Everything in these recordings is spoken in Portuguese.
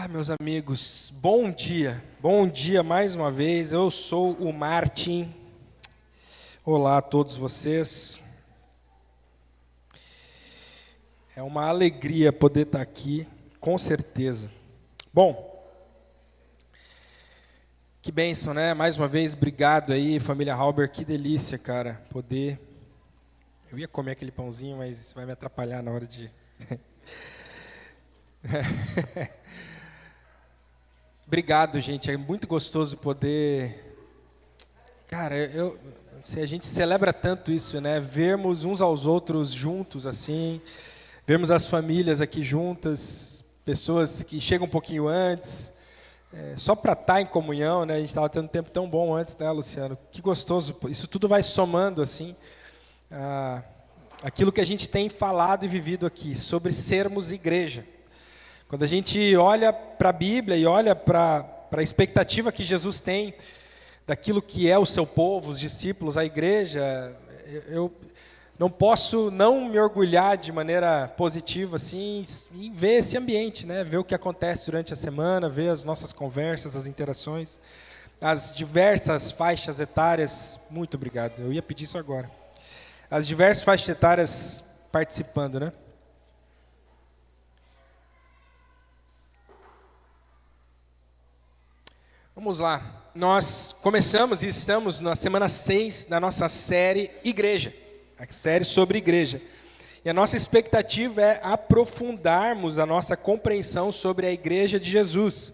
Meus amigos, bom dia mais uma vez. Eu sou o Martin. Olá a todos vocês. É uma alegria poder estar aqui, com certeza. Bom, que bênção, né? Mais uma vez, obrigado aí, família Halber, que delícia, cara, poder... Eu ia comer aquele pãozinho, mas isso vai me atrapalhar na hora de... Obrigado, gente. É muito gostoso poder... Cara, a gente celebra tanto isso, né? Vermos uns aos outros juntos, assim. Vermos as famílias aqui juntas. Pessoas que chegam um pouquinho antes. Só para estar em comunhão, né? A gente estava tendo um tempo tão bom antes, né, Luciano? Que gostoso. Isso tudo vai somando, assim, aquilo que a gente tem falado e vivido aqui, sobre sermos igreja. Quando a gente olha para a Bíblia e olha para a expectativa que Jesus tem daquilo que é o seu povo, os discípulos, a igreja, eu não posso não me orgulhar de maneira positiva assim, em ver esse ambiente, né? Ver o que acontece durante a semana, ver as nossas conversas, as interações, as diversas faixas etárias. Muito obrigado, eu ia pedir isso agora. As diversas faixas etárias participando, né? Vamos lá, nós começamos e estamos na semana 6 da nossa série Igreja, a série sobre igreja. E a nossa expectativa é aprofundarmos a nossa compreensão sobre a igreja de Jesus.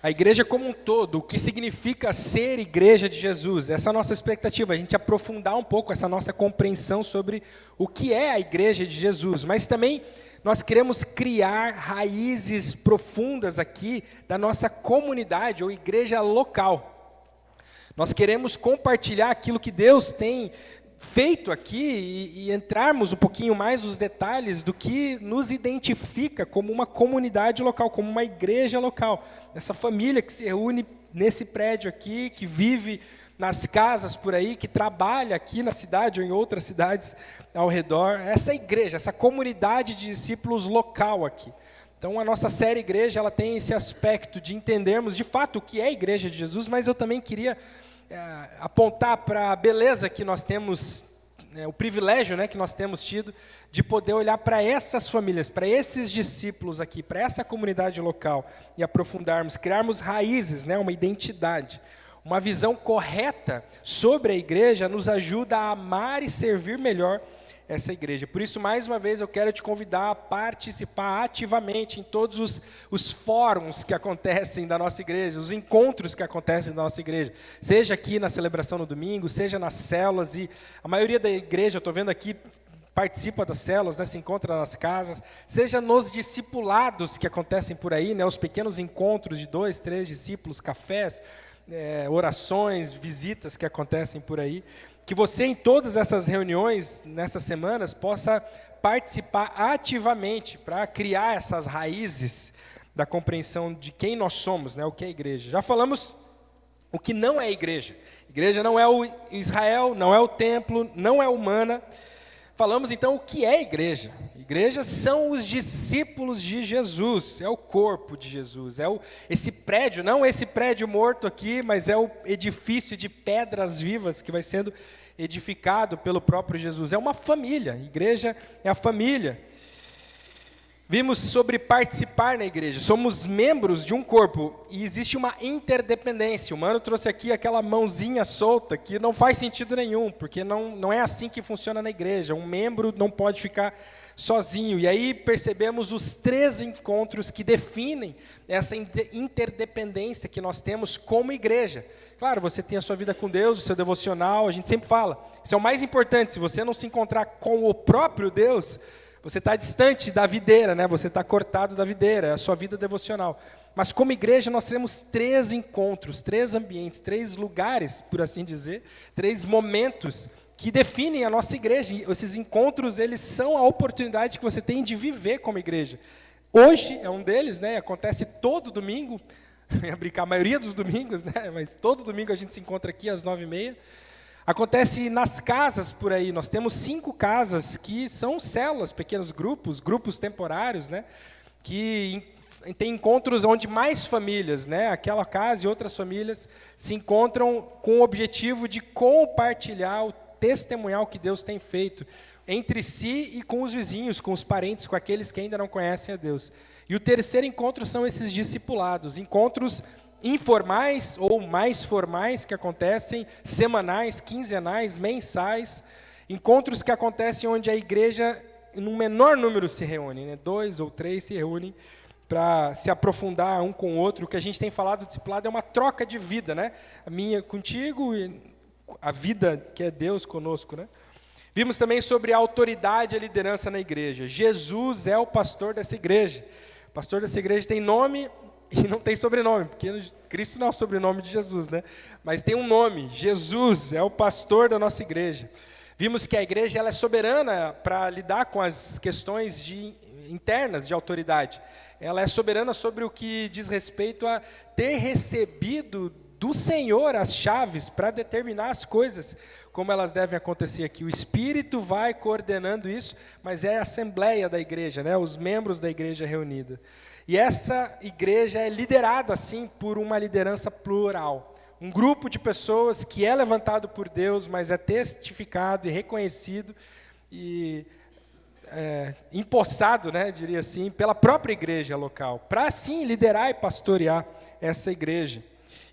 A igreja como um todo, o que significa ser igreja de Jesus. Essa é a nossa expectativa, a gente aprofundar um pouco essa nossa compreensão sobre o que é a igreja de Jesus, mas também... Nós queremos criar raízes profundas aqui da nossa comunidade ou igreja local. Nós queremos compartilhar aquilo que Deus tem feito aqui e entrarmos um pouquinho mais nos detalhes do que nos identifica como uma comunidade local, como uma igreja local. Essa família que se reúne nesse prédio aqui, que vive nas casas por aí, que trabalha aqui na cidade ou em outras cidades ao redor. Essa igreja, essa comunidade de discípulos local aqui. Então, a nossa série Igreja, ela tem esse aspecto de entendermos de fato o que é a Igreja de Jesus, mas eu também queria apontar para a beleza que nós temos, o privilégio, né, que nós temos tido de poder olhar para essas famílias, para esses discípulos aqui, para essa comunidade local e aprofundarmos, criarmos raízes, né, uma identidade. Uma visão correta sobre a igreja nos ajuda a amar e servir melhor essa igreja. Por isso, mais uma vez, eu quero te convidar a participar ativamente em todos os fóruns que acontecem da nossa igreja, os encontros que acontecem da nossa igreja. Seja aqui na celebração no domingo, seja nas células. E a maioria da igreja, eu estou vendo aqui, participa das células, né, se encontra nas casas. Seja nos discipulados que acontecem por aí, né, os pequenos encontros de 2, 3 discípulos, cafés, orações, visitas que acontecem por aí, que você em todas essas reuniões, nessas semanas, possa participar ativamente para criar essas raízes da compreensão de quem nós somos, né, o que é a igreja. Já falamos o que não é a igreja. Igreja não é o Israel, não é o templo, não é humana. Falamos então o que é a igreja. Igrejas são os discípulos de Jesus, é o corpo de Jesus, esse prédio, não esse prédio morto aqui, mas é o edifício de pedras vivas que vai sendo edificado pelo próprio Jesus. É uma família, a igreja é a família. Vimos sobre participar na igreja, somos membros de um corpo e existe uma interdependência. O Mano trouxe aqui aquela mãozinha solta que não faz sentido nenhum, porque não é assim que funciona na igreja. Um membro não pode ficar sozinho. E aí percebemos os 3 encontros que definem essa interdependência que nós temos como igreja. Claro, você tem a sua vida com Deus, o seu devocional, a gente sempre fala. Isso é o mais importante, se você não se encontrar com o próprio Deus, você está distante da videira, né? Você está cortado da videira, é a sua vida devocional. Mas como igreja nós teremos 3 encontros, 3 ambientes, 3 lugares, por assim dizer, 3 momentos que definem a nossa igreja. E esses encontros, eles são a oportunidade que você tem de viver como igreja. Hoje é um deles, né? Acontece todo domingo, eu ia brincar, a maioria dos domingos, né? Mas todo domingo a gente se encontra aqui às 9h30. Acontece nas casas por aí, nós temos 5 casas que são células, pequenos grupos temporários, né? Que tem encontros onde mais famílias, né, aquela casa e outras famílias, se encontram com o objetivo de compartilhar o testemunhal que Deus tem feito entre si e com os vizinhos, com os parentes, com aqueles que ainda não conhecem a Deus. E o terceiro encontro são esses discipulados, encontros informais ou mais formais que acontecem, semanais, quinzenais, mensais, encontros que acontecem onde a igreja, em um menor número, se reúne, né? 2 ou 3 se reúnem para se aprofundar um com o outro. O que a gente tem falado do discipulado é uma troca de vida, né? A minha contigo e a vida que é Deus conosco, né? Vimos também sobre a autoridade e a liderança na igreja. Jesus é o pastor dessa igreja. O pastor dessa igreja tem nome e não tem sobrenome, porque Cristo não é o sobrenome de Jesus, né? Mas tem um nome, Jesus é o pastor da nossa igreja. Vimos que a igreja ela é soberana para lidar com as questões internas de autoridade. Ela é soberana sobre o que diz respeito a ter recebido do Senhor as chaves para determinar as coisas, como elas devem acontecer aqui. O Espírito vai coordenando isso, mas é a assembleia da igreja, né? Os membros da igreja reunida. E essa igreja é liderada, assim, por uma liderança plural. Um grupo de pessoas que é levantado por Deus, mas é testificado e reconhecido e empossado, né, diria assim, pela própria igreja local, para assim liderar e pastorear essa igreja.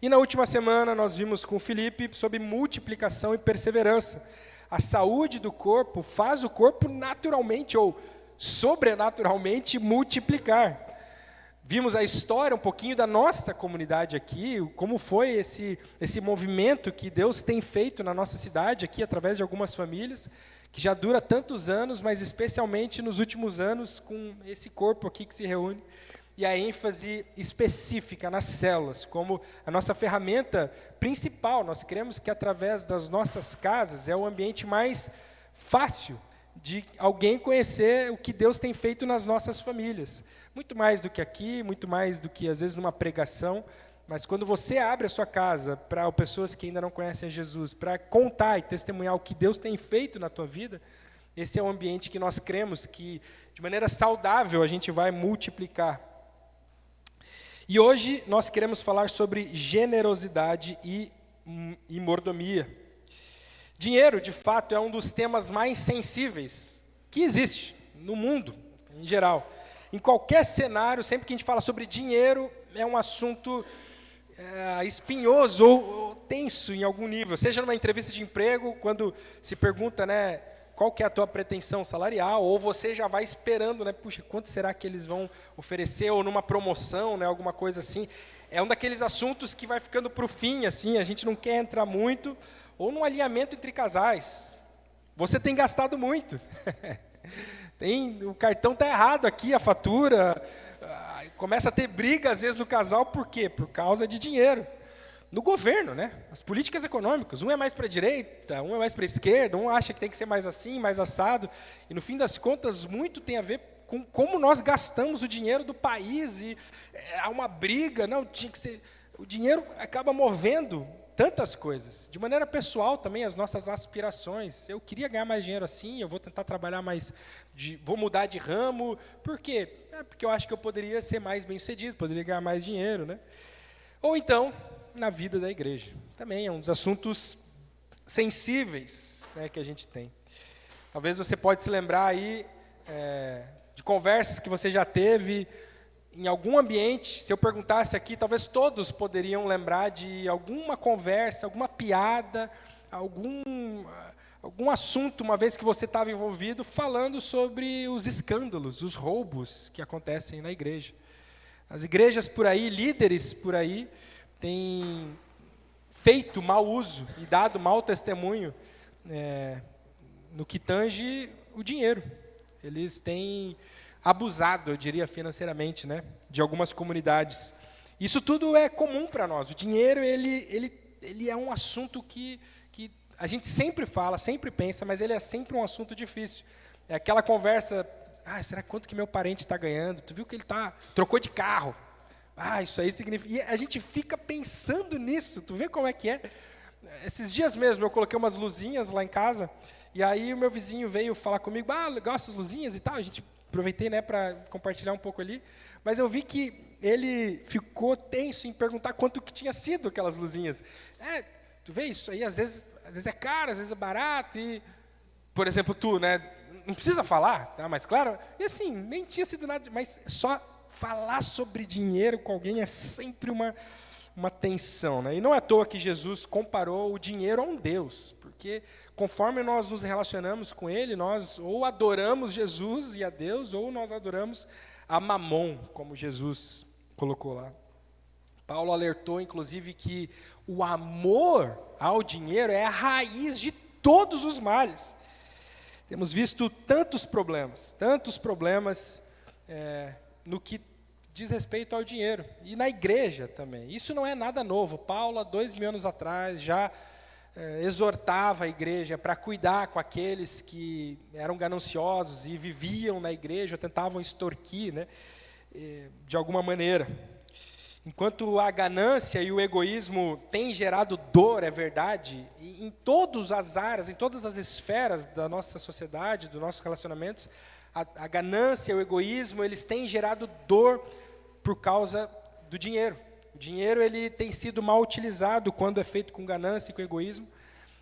E na última semana nós vimos com Felipe sobre multiplicação e perseverança. A saúde do corpo faz o corpo naturalmente ou sobrenaturalmente multiplicar. Vimos a história, um pouquinho da nossa comunidade aqui, como foi esse movimento que Deus tem feito na nossa cidade aqui, através de algumas famílias, que já dura tantos anos, mas especialmente nos últimos anos, com esse corpo aqui que se reúne, e a ênfase específica nas células, como a nossa ferramenta principal. Nós queremos que através das nossas casas é o ambiente mais fácil de alguém conhecer o que Deus tem feito nas nossas famílias. Muito mais do que aqui, muito mais do que às vezes numa pregação, mas quando você abre a sua casa para pessoas que ainda não conhecem Jesus, para contar e testemunhar o que Deus tem feito na tua vida, esse é o ambiente que nós cremos que, de maneira saudável, a gente vai multiplicar. E hoje nós queremos falar sobre generosidade e mordomia. Dinheiro, de fato, é um dos temas mais sensíveis que existe no mundo, em geral. Em qualquer cenário, sempre que a gente fala sobre dinheiro, é um assunto espinhoso ou tenso em algum nível. Seja numa entrevista de emprego, quando se pergunta, né, qual que é a tua pretensão salarial, ou você já vai esperando, né, puxa, quanto será que eles vão oferecer, ou numa promoção, né, alguma coisa assim. É um daqueles assuntos que vai ficando para o fim, assim, a gente não quer entrar muito, ou num alinhamento entre casais. Você tem gastado muito. O cartão está errado aqui, a fatura. Começa a ter briga, às vezes, no casal. Por quê? Por causa de dinheiro. No governo, né? As políticas econômicas. Um é mais para a direita, um é mais para a esquerda, um acha que tem que ser mais assim, mais assado. E, no fim das contas, muito tem a ver com como nós gastamos o dinheiro do país. E há uma briga. Não, tinha que ser... O dinheiro acaba movendo tantas coisas. De maneira pessoal também, as nossas aspirações. Eu queria ganhar mais dinheiro assim, eu vou tentar trabalhar mais, vou mudar de ramo. Por quê? Porque eu acho que eu poderia ser mais bem-sucedido, poderia ganhar mais dinheiro, né? Ou então, na vida da igreja. Também é um dos assuntos sensíveis, né, que a gente tem. Talvez você pode se lembrar aí de conversas que você já teve em algum ambiente. Se eu perguntasse aqui, talvez todos poderiam lembrar de alguma conversa, alguma piada, algum assunto, uma vez que você estava envolvido, falando sobre os escândalos, os roubos que acontecem na igreja. As igrejas por aí, líderes por aí, têm feito mau uso e dado mau testemunho no que tange o dinheiro. Eles têm abusado, eu diria, financeiramente, né, de algumas comunidades. Isso tudo é comum para nós. O dinheiro, ele é um assunto que a gente sempre fala, sempre pensa, mas ele é sempre um assunto difícil. É aquela conversa, será quanto que meu parente está ganhando? Tu viu que ele trocou de carro? Isso aí significa... E a gente fica pensando nisso, tu vê como é que é? Esses dias mesmo eu coloquei umas luzinhas lá em casa, e aí o meu vizinho veio falar comigo, legal essas luzinhas e tal, a gente aproveitei, né, para compartilhar um pouco ali, mas eu vi que ele ficou tenso em perguntar quanto que tinha sido aquelas luzinhas. Tu vê isso aí, às vezes é caro, às vezes é barato, e, por exemplo, tu, né, não precisa falar, tá, mas claro, e assim, nem tinha sido nada, mas só falar sobre dinheiro com alguém é sempre uma tensão, né? E não é à toa que Jesus comparou o dinheiro a um Deus, porque conforme nós nos relacionamos com Ele, nós ou adoramos Jesus e a Deus, ou nós adoramos a Mamon, como Jesus colocou lá. Paulo alertou, inclusive, que o amor ao dinheiro é a raiz de todos os males. Temos visto tantos problemas no que diz respeito ao dinheiro, e na igreja também. Isso não é nada novo. Paulo, há 2000 anos atrás, já exortava a igreja para cuidar com aqueles que eram gananciosos e viviam na igreja, tentavam extorquir, né, de alguma maneira. Enquanto a ganância e o egoísmo têm gerado dor, é verdade, e em todas as áreas, em todas as esferas da nossa sociedade, dos nossos relacionamentos, a ganância e o egoísmo, eles têm gerado dor por causa do dinheiro. O dinheiro, ele tem sido mal utilizado quando é feito com ganância e com egoísmo.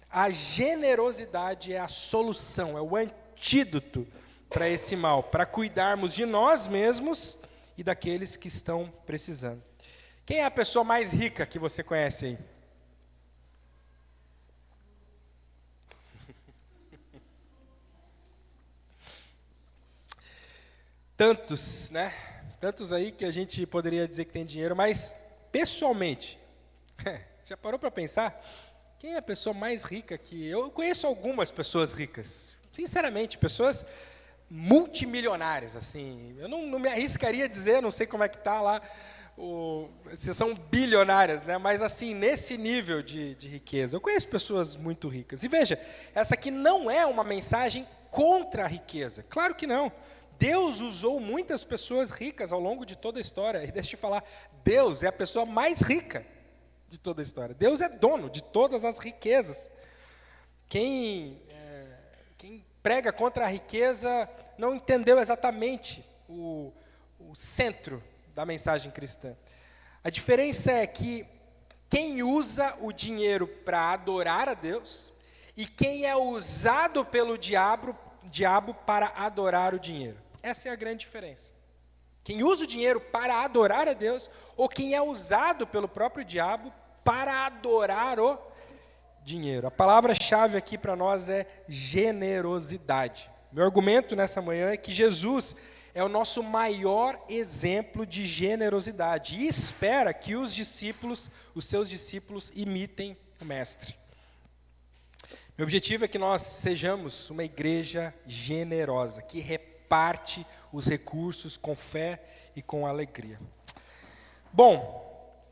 A generosidade é a solução, é o antídoto para esse mal, para cuidarmos de nós mesmos e daqueles que estão precisando. Quem é a pessoa mais rica que você conhece aí? Tantos, né? Tantos aí que a gente poderia dizer que tem dinheiro, mas pessoalmente, já parou para pensar? Quem é a pessoa mais rica que... Eu conheço algumas pessoas ricas, sinceramente, pessoas multimilionárias, assim. Eu não me arriscaria a dizer, não sei como é que está lá, se são bilionárias, né? Mas assim, nesse nível de riqueza. Eu conheço pessoas muito ricas. E veja, essa aqui não é uma mensagem contra a riqueza, claro que não. Deus usou muitas pessoas ricas ao longo de toda a história. E deixa eu te falar, Deus é a pessoa mais rica de toda a história. Deus é dono de todas as riquezas. Quem prega contra a riqueza não entendeu exatamente o centro da mensagem cristã. A diferença é que quem usa o dinheiro para adorar a Deus e quem é usado pelo diabo para adorar o dinheiro. Essa é a grande diferença. Quem usa o dinheiro para adorar a Deus ou quem é usado pelo próprio diabo para adorar o dinheiro. A palavra-chave aqui para nós é generosidade. Meu argumento nessa manhã é que Jesus é o nosso maior exemplo de generosidade e espera que os seus discípulos, imitem o Mestre. Meu objetivo é que nós sejamos uma igreja generosa, que reparte os recursos com fé e com alegria. Bom,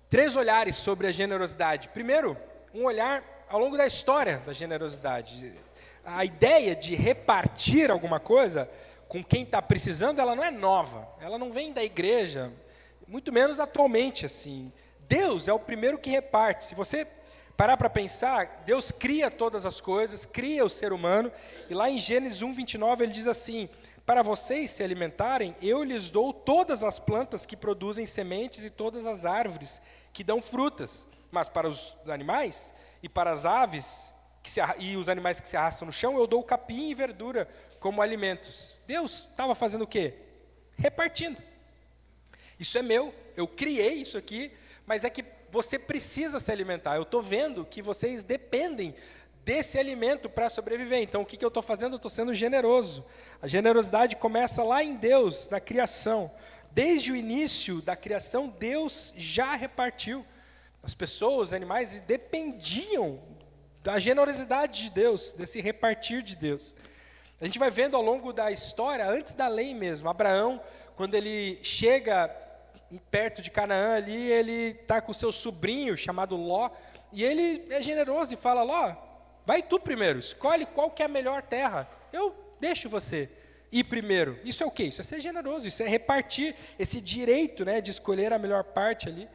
3 olhares sobre a generosidade. Primeiro, um olhar ao longo da história da generosidade. A ideia de repartir alguma coisa com quem está precisando, ela não é nova. Ela não vem da igreja, muito menos atualmente, assim. Deus é o primeiro que reparte. Se você parar para pensar, Deus cria todas as coisas, cria o ser humano, e lá em Gênesis 1:29 ele diz assim: para vocês se alimentarem, eu lhes dou todas as plantas que produzem sementes e todas as árvores que dão frutas, mas para os animais e para as aves e os animais que se arrastam no chão, eu dou capim e verdura como alimentos. Deus estava fazendo o quê? Repartindo. Isso é meu, eu criei isso aqui, mas é que você precisa se alimentar. Eu estou vendo que vocês dependem desse alimento para sobreviver. Então, o que eu estou fazendo? Eu estou sendo generoso. A generosidade começa lá em Deus, na criação. Desde o início da criação, Deus já repartiu. As pessoas, os animais, dependiam da generosidade de Deus, desse repartir de Deus. A gente vai vendo ao longo da história, antes da lei mesmo, Abraão, quando ele chega perto de Canaã ali, ele está com o seu sobrinho chamado Ló, e ele é generoso e fala: Ló, vai tu primeiro, escolhe qual que é a melhor terra, eu deixo você ir primeiro. Isso é o quê? Isso é ser generoso, isso é repartir esse direito, né, de escolher a melhor parte ali.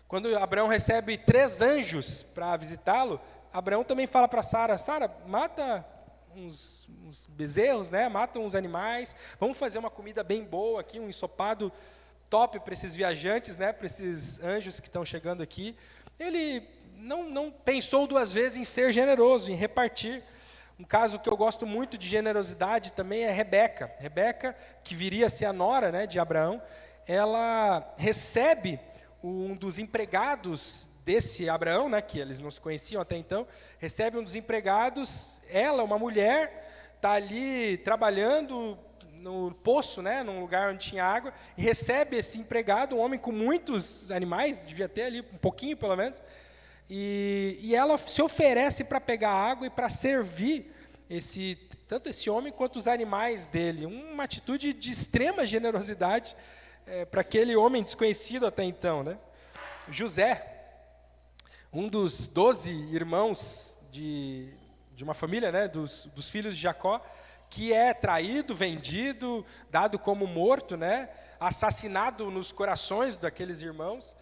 Quando Abraão recebe 3 anjos para visitá-lo, Abraão também fala para Sara: Sara, mata uns bezerros, né? Matam uns animais, vamos fazer uma comida bem boa aqui, um ensopado top para esses viajantes, né? Para esses anjos que estão chegando aqui. Ele não pensou duas vezes em ser generoso, em repartir. Um caso que eu gosto muito de generosidade também é Rebeca. Rebeca, que viria a ser a nora, né, de Abraão, ela recebe um dos empregados desse Abraão, né, que eles não se conheciam até então, recebe um dos empregados, ela, uma mulher, está ali trabalhando no poço, né, num lugar onde tinha água, e recebe esse empregado, um homem com muitos animais, devia ter ali um pouquinho pelo menos, e ela se oferece para pegar água e para servir tanto esse homem quanto os animais dele. Uma atitude de extrema generosidade para aquele homem desconhecido até então, né? José, um dos 12 irmãos de uma família, né, dos filhos de Jacó, que é traído, vendido, dado como morto, né, assassinado nos corações daqueles irmãos,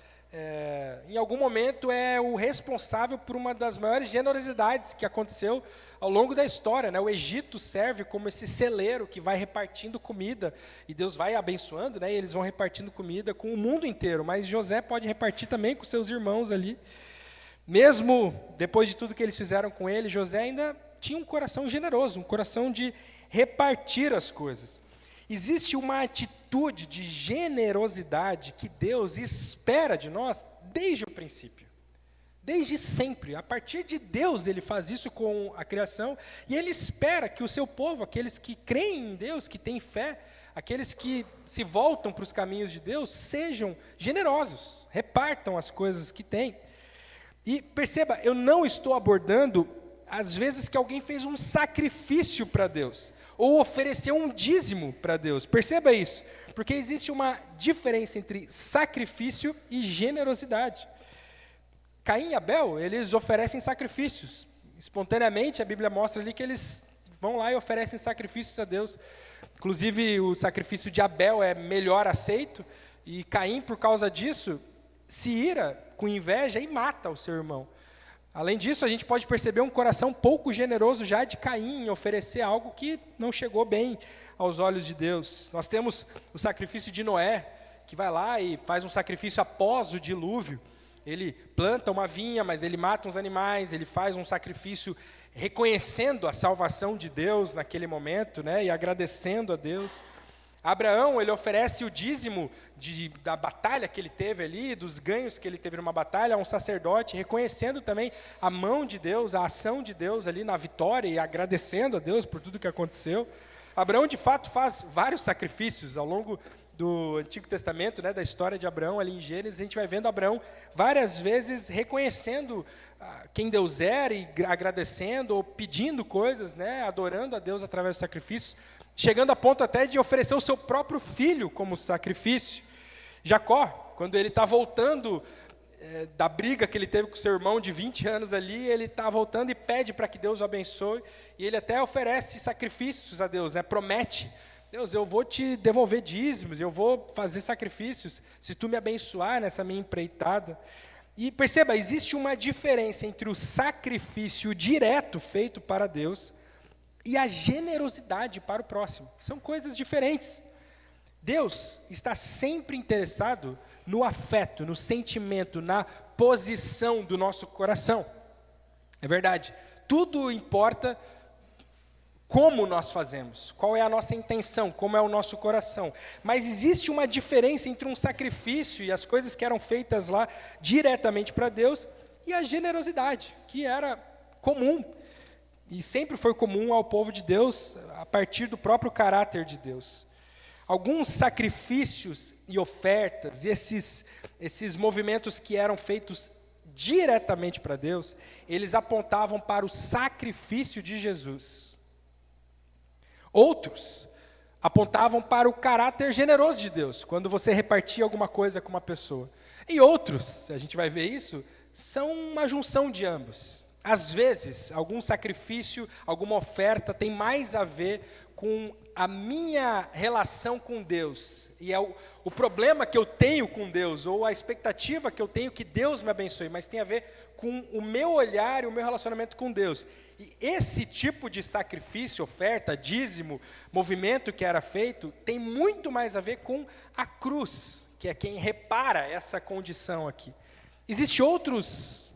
em algum momento é o responsável por uma das maiores generosidades que aconteceu ao longo da história, né? O Egito serve como esse celeiro que vai repartindo comida, e Deus vai abençoando, né? E eles vão repartindo comida com o mundo inteiro, mas José pode repartir também com seus irmãos ali. Mesmo depois de tudo que eles fizeram com ele, José ainda tinha um coração generoso, um coração de repartir as coisas. Existe uma atitude de generosidade que Deus espera de nós desde o princípio, desde sempre. A partir de Deus ele faz isso com a criação, e ele espera que o seu povo, aqueles que creem em Deus, que têm fé, aqueles que se voltam para os caminhos de Deus, sejam generosos, repartam as coisas que têm. E perceba, eu não estou abordando as vezes que alguém fez um sacrifício para Deus, ou ofereceu um dízimo para Deus. Perceba isso, porque existe uma diferença entre sacrifício e generosidade. Caim e Abel, eles oferecem sacrifícios. Espontaneamente, a Bíblia mostra ali que eles vão lá e oferecem sacrifícios a Deus. Inclusive, o sacrifício de Abel é melhor aceito, e Caim, por causa disso, se ira com inveja e mata o seu irmão. Além disso, a gente pode perceber um coração pouco generoso já de Caim em oferecer algo que não chegou bem aos olhos de Deus. Nós temos o sacrifício de Noé, que vai lá e faz um sacrifício após o dilúvio. Ele planta uma vinha, mas ele mata uns animais, ele faz um sacrifício reconhecendo a salvação de Deus naquele momento, né, e agradecendo a Deus. Abraão, ele oferece o dízimo da batalha que ele teve ali, dos ganhos que ele teve numa batalha, a um sacerdote, reconhecendo também a mão de Deus, a ação de Deus ali na vitória e agradecendo a Deus por tudo que aconteceu. Abraão, de fato, faz vários sacrifícios ao longo do Antigo Testamento, né, da história de Abraão, ali em Gênesis. A gente vai vendo Abraão várias vezes reconhecendo quem Deus era e agradecendo ou pedindo coisas, né, adorando a Deus através dos sacrifícios, chegando a ponto até de oferecer o seu próprio filho como sacrifício. Jacó, quando ele está voltando da briga que ele teve com seu irmão de 20 anos ali, ele está voltando e pede para que Deus o abençoe, e ele até oferece sacrifícios a Deus, né? Promete: Deus, eu vou te devolver dízimos, eu vou fazer sacrifícios, se tu me abençoar nessa minha empreitada. E perceba, existe uma diferença entre o sacrifício direto feito para Deus e a generosidade para o próximo. São coisas diferentes. Deus está sempre interessado no afeto, no sentimento, na posição do nosso coração. É verdade. Tudo importa como nós fazemos, qual é a nossa intenção, como é o nosso coração. Mas existe uma diferença entre um sacrifício e as coisas que eram feitas lá diretamente para Deus e a generosidade, que era comum. E sempre foi comum ao povo de Deus, a partir do próprio caráter de Deus. Alguns sacrifícios e ofertas, e esses movimentos que eram feitos diretamente para Deus, eles apontavam para o sacrifício de Jesus. Outros apontavam para o caráter generoso de Deus, quando você repartia alguma coisa com uma pessoa. E outros, a gente vai ver isso, são uma junção de ambos. Às vezes, algum sacrifício, alguma oferta tem mais a ver com a minha relação com Deus, e é o problema que eu tenho com Deus, ou a expectativa que eu tenho que Deus me abençoe, mas tem a ver com o meu olhar e o meu relacionamento com Deus. E esse tipo de sacrifício, oferta, dízimo, movimento que era feito, tem muito mais a ver com a cruz, que é quem repara essa condição aqui. Existem outras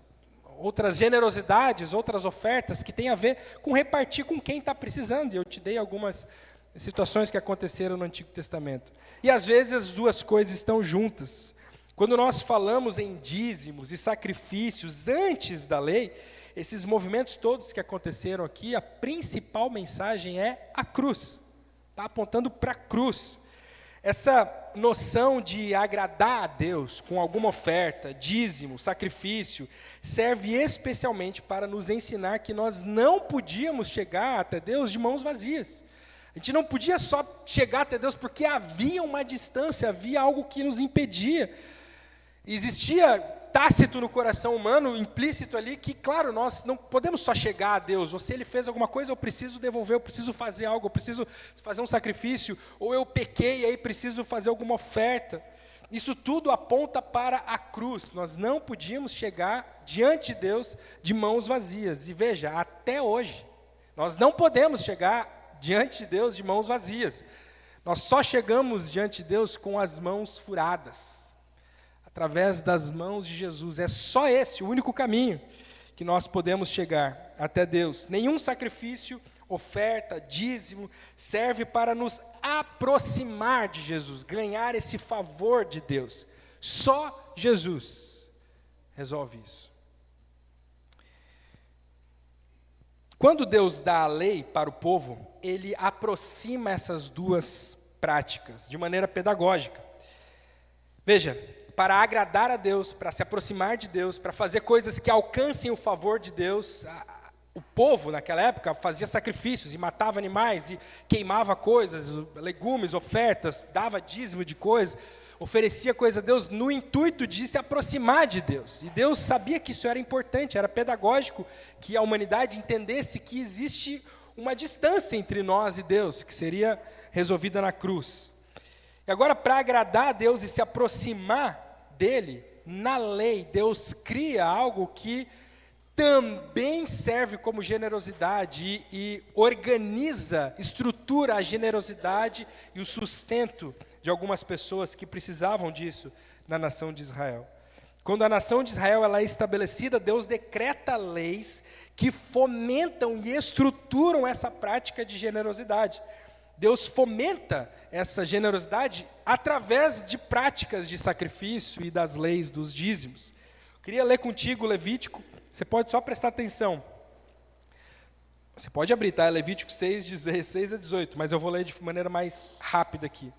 generosidades, outras ofertas que têm a ver com repartir com quem está precisando. E eu te dei algumas situações que aconteceram no Antigo Testamento. E às vezes as duas coisas estão juntas. Quando nós falamos em dízimos e sacrifícios antes da lei, esses movimentos todos que aconteceram aqui, a principal mensagem é a cruz. Está apontando para a cruz. Essa noção de agradar a Deus com alguma oferta, dízimo, sacrifício, serve especialmente para nos ensinar que nós não podíamos chegar até Deus de mãos vazias. A gente não podia só chegar até Deus porque havia uma distância, havia algo que nos impedia. Existia tácito no coração humano, implícito ali, que, claro, nós não podemos só chegar a Deus, ou se Ele fez alguma coisa, eu preciso devolver, eu preciso fazer algo, eu preciso fazer um sacrifício, ou eu pequei e aí preciso fazer alguma oferta. Isso tudo aponta para a cruz. Nós não podíamos chegar diante de Deus de mãos vazias. E veja, até hoje, nós não podemos chegar diante de Deus de mãos vazias. Nós só chegamos diante de Deus com as mãos furadas. Através das mãos de Jesus. É só esse o único caminho que nós podemos chegar até Deus. Nenhum sacrifício, oferta, dízimo serve para nos aproximar de Jesus, ganhar esse favor de Deus. Só Jesus resolve isso. Quando Deus dá a lei para o povo, Ele aproxima essas duas práticas de maneira pedagógica. Veja, para agradar a Deus, para se aproximar de Deus, para fazer coisas que alcancem o favor de Deus, o povo naquela época fazia sacrifícios e matava animais e queimava coisas, legumes, ofertas, dava dízimo de coisas, oferecia coisa a Deus no intuito de se aproximar de Deus. E Deus sabia que isso era importante, era pedagógico, que a humanidade entendesse que existe uma distância entre nós e Deus, que seria resolvida na cruz. E agora, para agradar a Deus e se aproximar dele, na lei, Deus cria algo que também serve como generosidade e organiza, estrutura a generosidade e o sustento de algumas pessoas que precisavam disso na nação de Israel. Quando a nação de Israel ela é estabelecida, Deus decreta leis que fomentam e estruturam essa prática de generosidade. Deus fomenta essa generosidade através de práticas de sacrifício e das leis dos dízimos. Eu queria ler contigo Levítico, você pode só prestar atenção. Você pode abrir, tá? Levítico 6, 16 a 18, mas eu vou ler de maneira mais rápida aqui.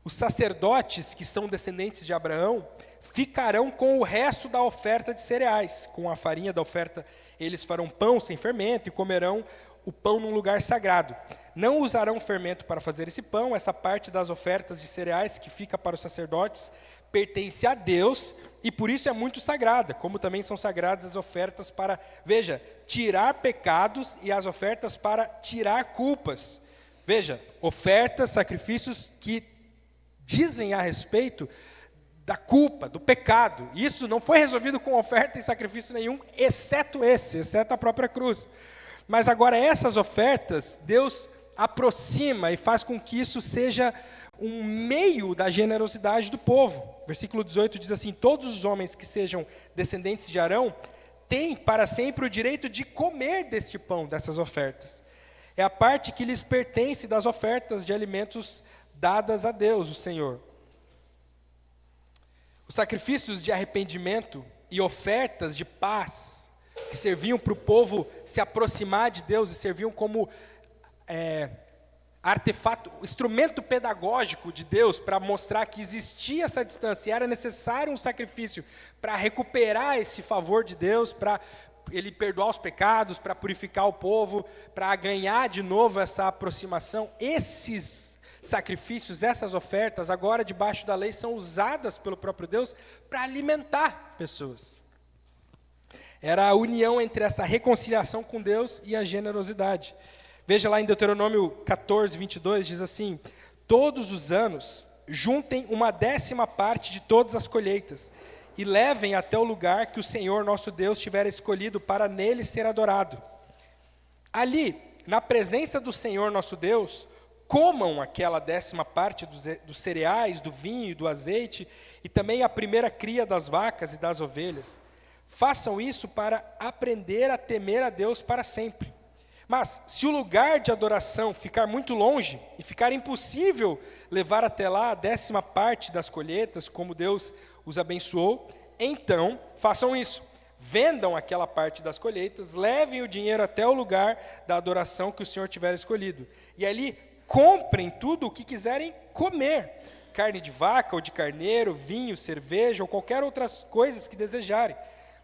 Os sacerdotes que são descendentes de Abraão ficarão com o resto da oferta de cereais. Com a farinha da oferta eles farão pão sem fermento e comerão o pão num lugar sagrado. Não usarão fermento para fazer esse pão. Essa parte das ofertas de cereais que fica para os sacerdotes pertence a Deus e por isso é muito sagrada, como também são sagradas as ofertas para, veja, tirar pecados e as ofertas para tirar culpas. Veja, ofertas, sacrifícios que dizem a respeito da culpa, do pecado. Isso não foi resolvido com oferta e sacrifício nenhum, exceto a própria cruz. Mas agora essas ofertas, Deus aproxima e faz com que isso seja um meio da generosidade do povo. Versículo 18 diz assim: todos os homens que sejam descendentes de Arão têm para sempre o direito de comer deste pão, dessas ofertas. É a parte que lhes pertence das ofertas de alimentos dadas a Deus, o Senhor. Os sacrifícios de arrependimento e ofertas de paz, que serviam para o povo se aproximar de Deus e serviam como artefato, instrumento pedagógico de Deus para mostrar que existia essa distância e era necessário um sacrifício para recuperar esse favor de Deus, para Ele perdoar os pecados, para purificar o povo, para ganhar de novo essa aproximação. Esses sacrifícios, essas ofertas, agora debaixo da lei, são usadas pelo próprio Deus para alimentar pessoas. Era a união entre essa reconciliação com Deus e a generosidade. Veja lá em Deuteronômio 14, 22, diz assim: todos os anos juntem 1/10 de todas as colheitas e levem até o lugar que o Senhor nosso Deus tiver escolhido para nele ser adorado. Ali, na presença do Senhor nosso Deus, comam aquela 10ª parte dos cereais, do vinho e do azeite, e também a primeira cria das vacas e das ovelhas. Façam isso para aprender a temer a Deus para sempre. Mas, se o lugar de adoração ficar muito longe, e ficar impossível levar até lá a 10ª parte das colheitas, como Deus os abençoou, então façam isso. Vendam aquela parte das colheitas, levem o dinheiro até o lugar da adoração que o Senhor tiver escolhido. E ali comprem tudo o que quiserem comer, carne de vaca ou de carneiro, vinho, cerveja ou qualquer outras coisas que desejarem.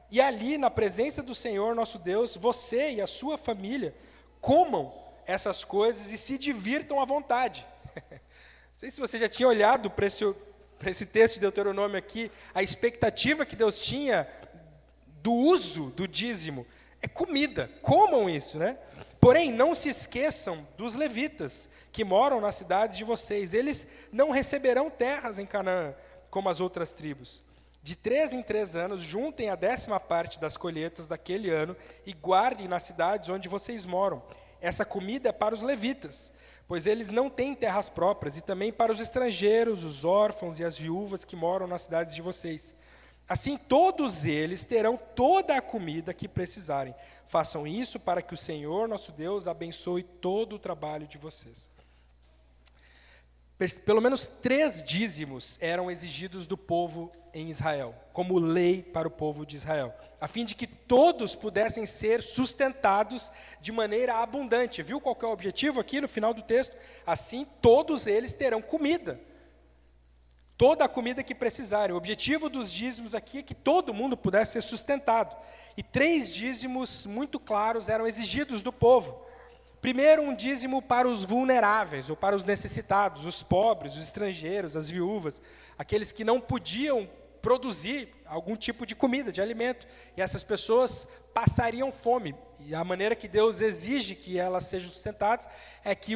E ali, na presença do Senhor nosso Deus, você e a sua família comam essas coisas e se divirtam à vontade. Não sei se você já tinha olhado para esse texto de Deuteronômio aqui, a expectativa que Deus tinha do uso do dízimo é comida, comam isso, né? Porém, não se esqueçam dos levitas que moram nas cidades de vocês. Eles não receberão terras em Canaã, como as outras tribos. De 3 em 3 anos, juntem a 10ª parte das colheitas daquele ano e guardem nas cidades onde vocês moram. Essa comida é para os levitas, pois eles não têm terras próprias, e também para os estrangeiros, os órfãos e as viúvas que moram nas cidades de vocês. Assim, todos eles terão toda a comida que precisarem. Façam isso para que o Senhor, nosso Deus, abençoe todo o trabalho de vocês. Pelo menos 3 dízimos eram exigidos do povo em Israel, como lei para o povo de Israel, a fim de que todos pudessem ser sustentados de maneira abundante. Viu qual que é o objetivo aqui no final do texto? Assim, todos eles terão comida. Toda a comida que precisarem. O objetivo dos dízimos aqui é que todo mundo pudesse ser sustentado. E 3 dízimos muito claros eram exigidos do povo. Primeiro, um dízimo para os vulneráveis, ou para os necessitados, os pobres, os estrangeiros, as viúvas, aqueles que não podiam produzir algum tipo de comida, de alimento. E essas pessoas passariam fome. E a maneira que Deus exige que elas sejam sustentadas é que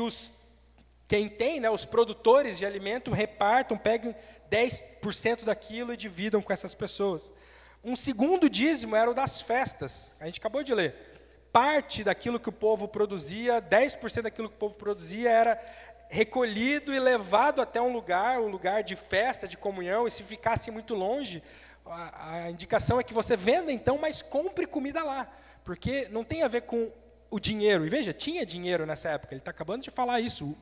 quem tem, né, os produtores de alimento, repartam, peguem 10% daquilo e dividam com essas pessoas. Um segundo dízimo era o das festas. A gente acabou de ler. Parte daquilo que o povo produzia, 10% daquilo que o povo produzia era recolhido e levado até um lugar de festa, de comunhão, e se ficasse muito longe, a indicação é que você venda então, mas compre comida lá, porque não tem a ver com o dinheiro. E veja, tinha dinheiro nessa época, ele está acabando de falar isso,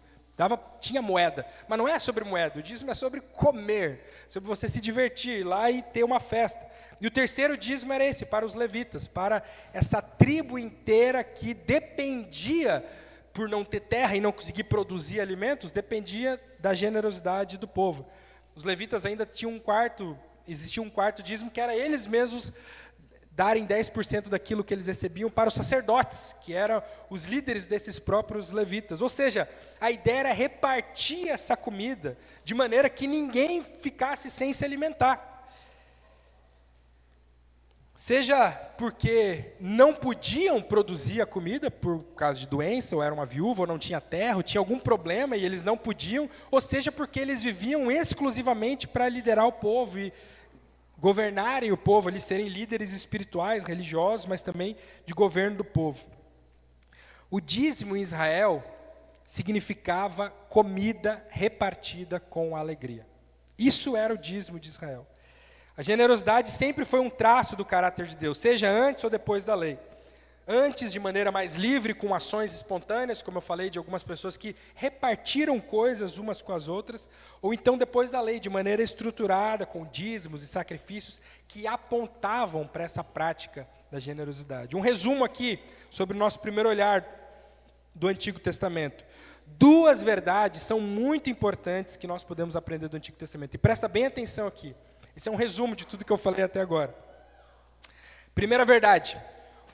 tinha moeda, mas não é sobre moeda, o dízimo é sobre comer, sobre você se divertir lá e ter uma festa. E o terceiro dízimo era esse, para os levitas, para essa tribo inteira que dependia, por não ter terra e não conseguir produzir alimentos, dependia da generosidade do povo. Os levitas ainda tinham existia um quarto dízimo que era eles mesmos darem 10% daquilo que eles recebiam para os sacerdotes, que eram os líderes desses próprios levitas. Ou seja, a ideia era repartir essa comida de maneira que ninguém ficasse sem se alimentar. Seja porque não podiam produzir a comida por causa de doença, ou era uma viúva, ou não tinha terra, ou tinha algum problema e eles não podiam, ou seja porque eles viviam exclusivamente para liderar o povo e governarem o povo, eles serem líderes espirituais, religiosos, mas também de governo do povo. O dízimo em Israel significava comida repartida com alegria. Isso era o dízimo de Israel. A generosidade sempre foi um traço do caráter de Deus, seja antes ou depois da lei. Antes, de maneira mais livre, com ações espontâneas, como eu falei, de algumas pessoas que repartiram coisas umas com as outras, ou então depois da lei, de maneira estruturada, com dízimos e sacrifícios que apontavam para essa prática da generosidade. Um resumo aqui sobre o nosso primeiro olhar do Antigo Testamento. 2 verdades são muito importantes que nós podemos aprender do Antigo Testamento. E presta bem atenção aqui. Esse é um resumo de tudo que eu falei até agora. Primeira verdade: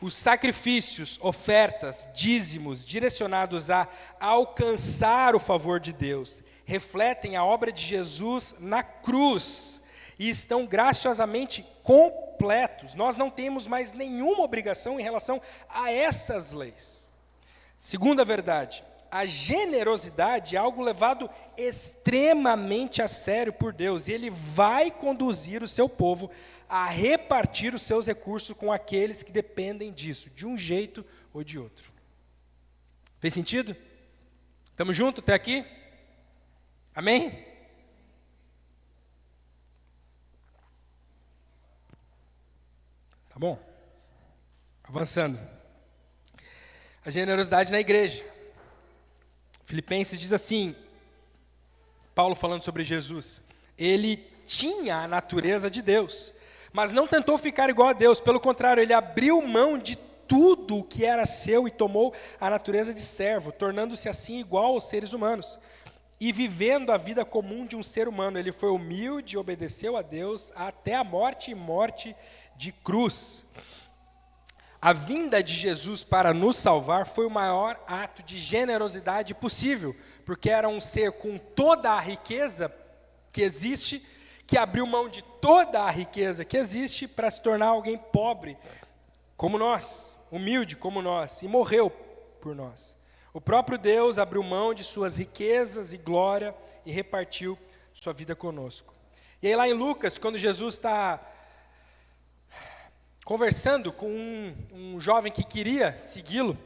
os sacrifícios, ofertas, dízimos direcionados a alcançar o favor de Deus refletem a obra de Jesus na cruz e estão graciosamente completos. Nós não temos mais nenhuma obrigação em relação a essas leis. Segunda verdade: a generosidade é algo levado extremamente a sério por Deus, e Ele vai conduzir o seu povo a repartir os seus recursos com aqueles que dependem disso, de um jeito ou de outro. Fez sentido? Estamos juntos até aqui? Amém? Tá bom. Avançando. A generosidade na igreja. Filipenses diz assim, Paulo falando sobre Jesus, ele tinha a natureza de Deus, mas não tentou ficar igual a Deus, pelo contrário, ele abriu mão de tudo o que era seu e tomou a natureza de servo, tornando-se assim igual aos seres humanos. E vivendo a vida comum de um ser humano, ele foi humilde e obedeceu a Deus até a morte e morte de cruz. A vinda de Jesus para nos salvar foi o maior ato de generosidade possível, porque era um ser com toda a riqueza que existe, que abriu mão de toda a riqueza que existe para se tornar alguém pobre, como nós, humilde como nós, e morreu por nós. O próprio Deus abriu mão de suas riquezas e glória e repartiu sua vida conosco. E aí lá em Lucas, quando Jesus está conversando com um jovem que queria segui-lo,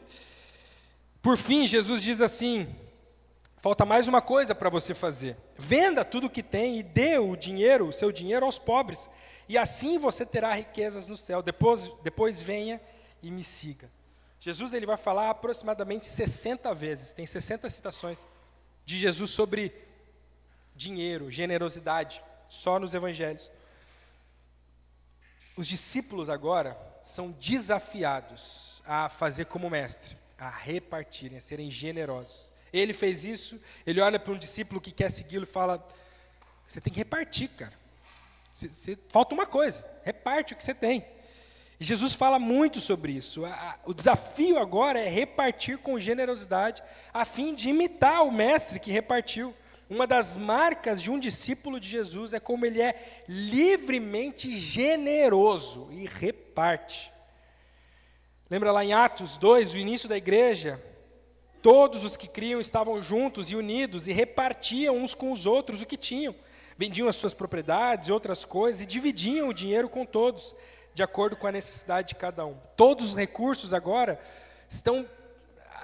por fim Jesus diz assim, falta mais uma coisa para você fazer. Venda tudo o que tem e dê o seu dinheiro aos pobres, e assim você terá riquezas no céu. Depois venha e me siga. Jesus ele vai falar aproximadamente 60 vezes, tem 60 citações de Jesus sobre dinheiro, generosidade, só nos evangelhos. Os discípulos agora são desafiados a fazer como mestre, a repartirem, a serem generosos. Ele fez isso, ele olha para um discípulo que quer segui-lo e fala, você tem que repartir, cara. Falta uma coisa, reparte o que você tem. E Jesus fala muito sobre isso. O desafio agora é repartir com generosidade, a fim de imitar o mestre que repartiu. Uma das marcas de um discípulo de Jesus é como ele é livremente generoso e reparte. Lembra lá em Atos 2, o início da igreja? Todos os que criam estavam juntos e unidos e repartiam uns com os outros o que tinham. Vendiam as suas propriedades e outras coisas e dividiam o dinheiro com todos, de acordo com a necessidade de cada um. Todos os recursos agora estão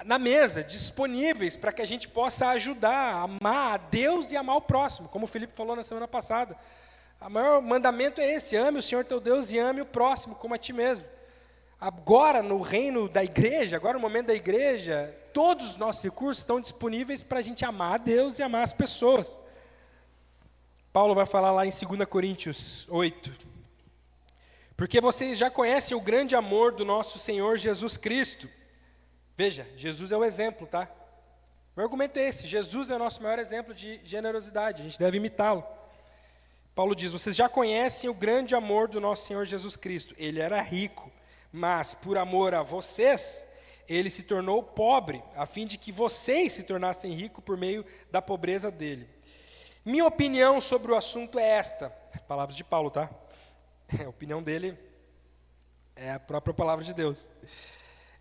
na mesa, disponíveis para que a gente possa ajudar, amar a Deus e amar o próximo, como o Felipe falou na semana passada. O maior mandamento é esse, ame o Senhor teu Deus e ame o próximo como a ti mesmo. Agora, no reino da igreja, agora no momento da igreja, todos os nossos recursos estão disponíveis para a gente amar a Deus e amar as pessoas. Paulo vai falar lá em 2 Coríntios 8, porque vocês já conhecem o grande amor do nosso Senhor Jesus Cristo. Veja, Jesus é o exemplo, tá? O argumento é esse, Jesus é o nosso maior exemplo de generosidade, a gente deve imitá-lo. Paulo diz, vocês já conhecem o grande amor do nosso Senhor Jesus Cristo. Ele era rico, mas por amor a vocês, ele se tornou pobre, a fim de que vocês se tornassem ricos por meio da pobreza dele. Minha opinião sobre o assunto é esta, palavras de Paulo, tá? A opinião dele é a própria palavra de Deus.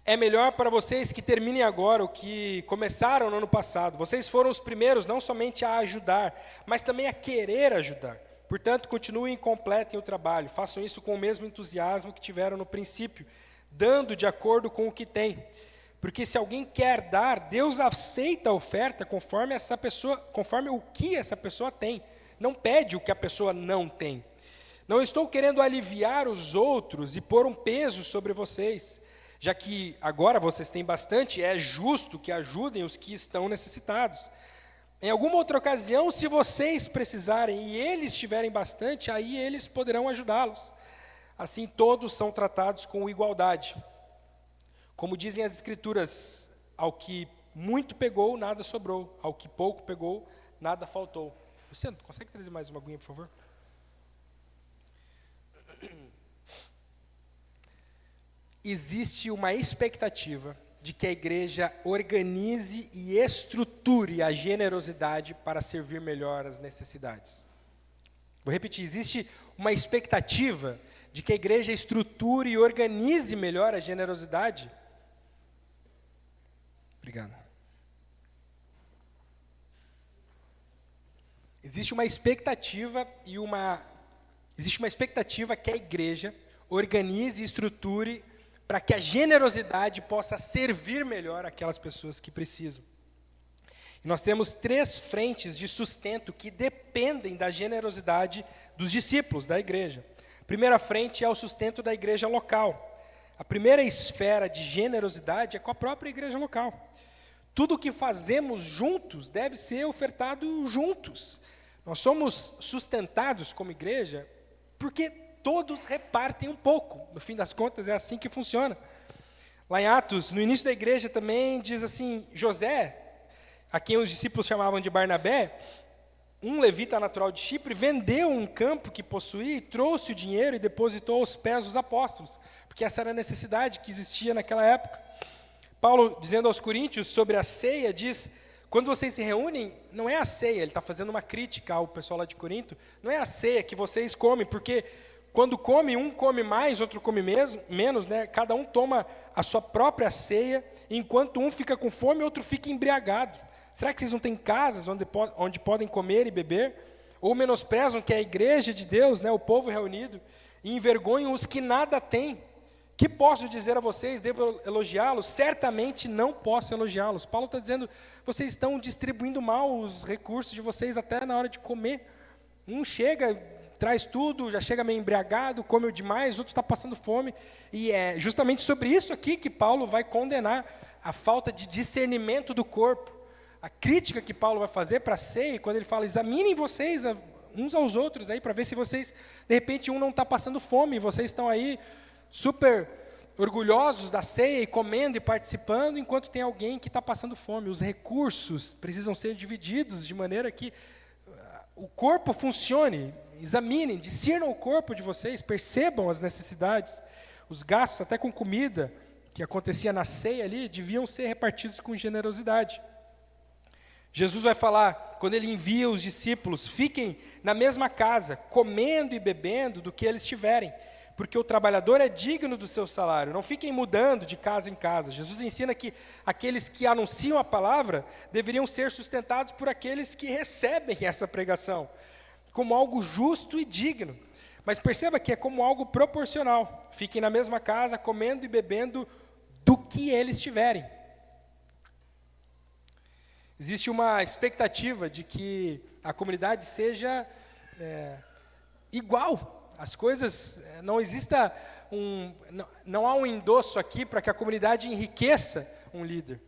É melhor para vocês que terminem agora o que começaram no ano passado. Vocês foram os primeiros não somente a ajudar, mas também a querer ajudar. Portanto, continuem e completem o trabalho. Façam isso com o mesmo entusiasmo que tiveram no princípio, dando de acordo com o que têm. Porque se alguém quer dar, Deus aceita a oferta conforme o que essa pessoa tem. Não pede o que a pessoa não tem. Não estou querendo aliviar os outros e pôr um peso sobre vocês. Já que agora vocês têm bastante, é justo que ajudem os que estão necessitados. Em alguma outra ocasião, se vocês precisarem e eles tiverem bastante, aí eles poderão ajudá-los. Assim todos são tratados com igualdade. Como dizem as Escrituras, ao que muito pegou, nada sobrou. Ao que pouco pegou, nada faltou. Luciano, consegue trazer mais uma aguinha, por favor? Existe uma expectativa de que a igreja organize e estruture a generosidade para servir melhor às necessidades. Vou repetir, existe uma expectativa de que a igreja estruture e organize melhor a generosidade. Obrigado. Existe uma expectativa que a igreja organize e estruture para que a generosidade possa servir melhor aquelas pessoas que precisam. E nós temos 3 frentes de sustento que dependem da generosidade dos discípulos, da igreja. A primeira frente é o sustento da igreja local. A primeira esfera de generosidade é com a própria igreja local. Tudo o que fazemos juntos deve ser ofertado juntos. Nós somos sustentados como igreja porque todos repartem um pouco. No fim das contas, é assim que funciona. Lá em Atos, no início da igreja também diz assim, José, a quem os discípulos chamavam de Barnabé, um levita natural de Chipre, vendeu um campo que possuía e trouxe o dinheiro e depositou aos pés dos apóstolos, porque essa era a necessidade que existia naquela época. Paulo, dizendo aos coríntios sobre a ceia, diz, quando vocês se reúnem, não é a ceia, ele está fazendo uma crítica ao pessoal lá de Corinto, não é a ceia que vocês comem, porque quando come, um come mais, outro come menos, né? Cada um toma a sua própria ceia, enquanto um fica com fome, outro fica embriagado. Será que vocês não têm casas onde podem comer e beber? Ou menosprezam que é a igreja de Deus, né, o povo reunido, e envergonham os que nada têm? Que posso dizer a vocês? Devo elogiá-los? Certamente não posso elogiá-los. Paulo está dizendo, vocês estão distribuindo mal os recursos de vocês até na hora de comer. Um chega, traz tudo, já chega meio embriagado, come demais, outro está passando fome. E é justamente sobre isso aqui que Paulo vai condenar a falta de discernimento do corpo. A crítica que Paulo vai fazer para a ceia, quando ele fala, examinem vocês uns aos outros aí, para ver se vocês, de repente, um não está passando fome, e vocês estão aí super orgulhosos da ceia e comendo e participando, enquanto tem alguém que está passando fome. Os recursos precisam ser divididos de maneira que o corpo funcione. Examinem, discernam o corpo de vocês, percebam as necessidades. Os gastos, até com comida, que acontecia na ceia ali, deviam ser repartidos com generosidade. Jesus vai falar, quando ele envia os discípulos, fiquem na mesma casa, comendo e bebendo do que eles tiverem, porque o trabalhador é digno do seu salário, não fiquem mudando de casa em casa. Jesus ensina que aqueles que anunciam a palavra deveriam ser sustentados por aqueles que recebem essa pregação, como algo justo e digno. Mas perceba que é como algo proporcional, fiquem na mesma casa, comendo e bebendo do que eles tiverem. Existe uma expectativa de que a comunidade seja igual. As coisas, não há um endosso aqui para que a comunidade enriqueça um líder.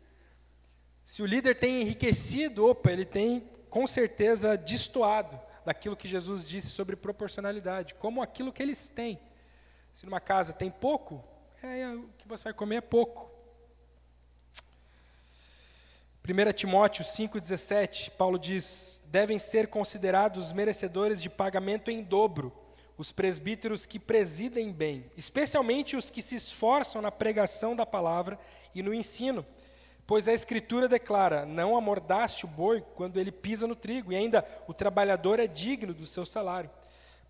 Se o líder tem enriquecido, ele tem com certeza destoado daquilo que Jesus disse sobre proporcionalidade, como aquilo que eles têm. Se numa casa tem pouco, o que você vai comer é pouco. 1 Timóteo 5,17, Paulo diz, devem ser considerados merecedores de pagamento em dobro, os presbíteros que presidem bem, especialmente os que se esforçam na pregação da palavra e no ensino, pois a Escritura declara, não amordace o boi quando ele pisa no trigo, e ainda o trabalhador é digno do seu salário.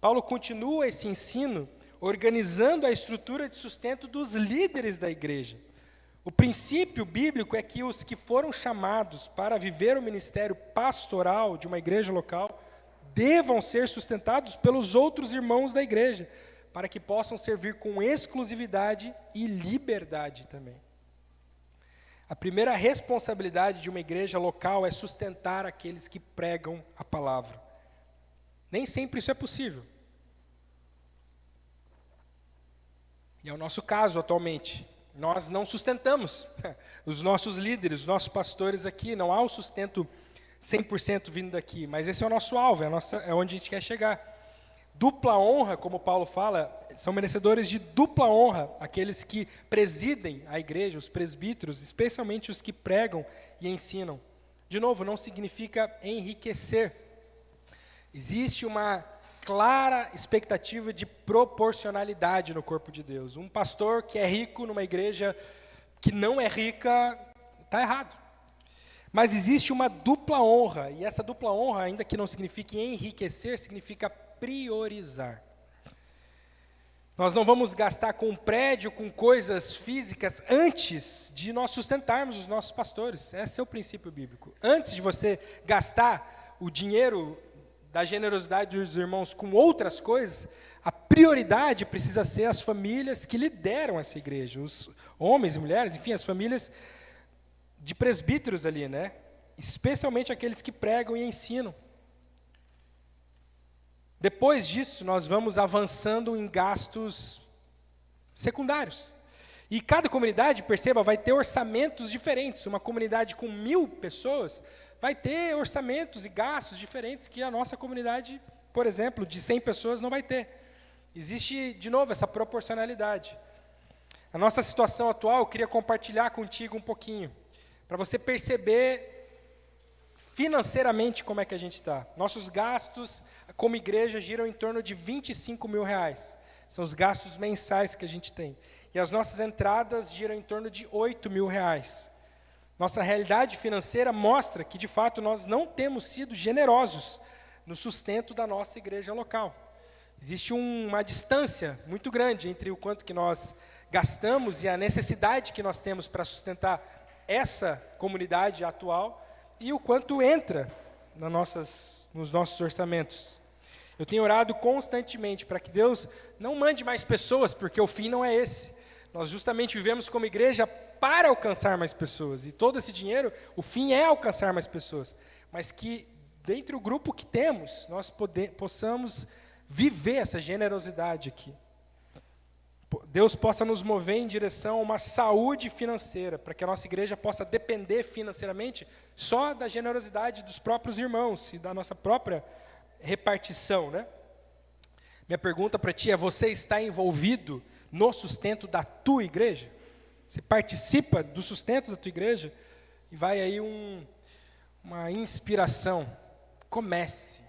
Paulo continua esse ensino, organizando a estrutura de sustento dos líderes da igreja. O princípio bíblico é que os que foram chamados para viver o ministério pastoral de uma igreja local devam ser sustentados pelos outros irmãos da igreja, para que possam servir com exclusividade e liberdade também. A primeira responsabilidade de uma igreja local é sustentar aqueles que pregam a palavra. Nem sempre isso é possível. E é o nosso caso atualmente. Nós não sustentamos os nossos líderes, os nossos pastores aqui, não há o sustento 100% vindo daqui, mas esse é o nosso alvo, é onde a gente quer chegar. Dupla honra, como Paulo fala, são merecedores de dupla honra, aqueles que presidem a igreja, os presbíteros, especialmente os que pregam e ensinam. De novo, não significa enriquecer. Existe uma clara expectativa de proporcionalidade no corpo de Deus. Um pastor que é rico numa igreja que não é rica, está errado. Mas existe uma dupla honra, e essa dupla honra, ainda que não signifique enriquecer, significa priorizar. Nós não vamos gastar com prédio, com coisas físicas, antes de nós sustentarmos os nossos pastores. Esse é o princípio bíblico. Antes de você gastar o dinheiro da generosidade dos irmãos com outras coisas, a prioridade precisa ser as famílias que lideram essa igreja, os homens e mulheres, enfim, as famílias de presbíteros ali, né? Especialmente aqueles que pregam e ensinam. Depois disso, nós vamos avançando em gastos secundários. E cada comunidade, perceba, vai ter orçamentos diferentes. Uma comunidade com 1.000 pessoas vai ter orçamentos e gastos diferentes que a nossa comunidade, por exemplo, de 100 pessoas não vai ter. Existe, de novo, essa proporcionalidade. A nossa situação atual, eu queria compartilhar contigo um pouquinho, para você perceber financeiramente como é que a gente está. Nossos gastos como igreja giram em torno de R$25.000. São os gastos mensais que a gente tem. E as nossas entradas giram em torno de R$8.000. Nossa realidade financeira mostra que, de fato, nós não temos sido generosos no sustento da nossa igreja local. Existe uma distância muito grande entre o quanto que nós gastamos e a necessidade que nós temos para sustentar essa comunidade atual e o quanto entra nos nossos orçamentos. Eu tenho orado constantemente para que Deus não mande mais pessoas, porque o fim não é esse. Nós justamente vivemos como igreja para alcançar mais pessoas. E todo esse dinheiro, o fim é alcançar mais pessoas. Mas que, dentre o grupo que temos, nós possamos viver essa generosidade aqui. Deus possa nos mover em direção a uma saúde financeira, para que a nossa igreja possa depender financeiramente só da generosidade dos próprios irmãos e da nossa própria repartição, né? Minha pergunta para ti é: você está envolvido no sustento da tua igreja? Você participa do sustento da tua igreja? E vai aí uma inspiração. Comece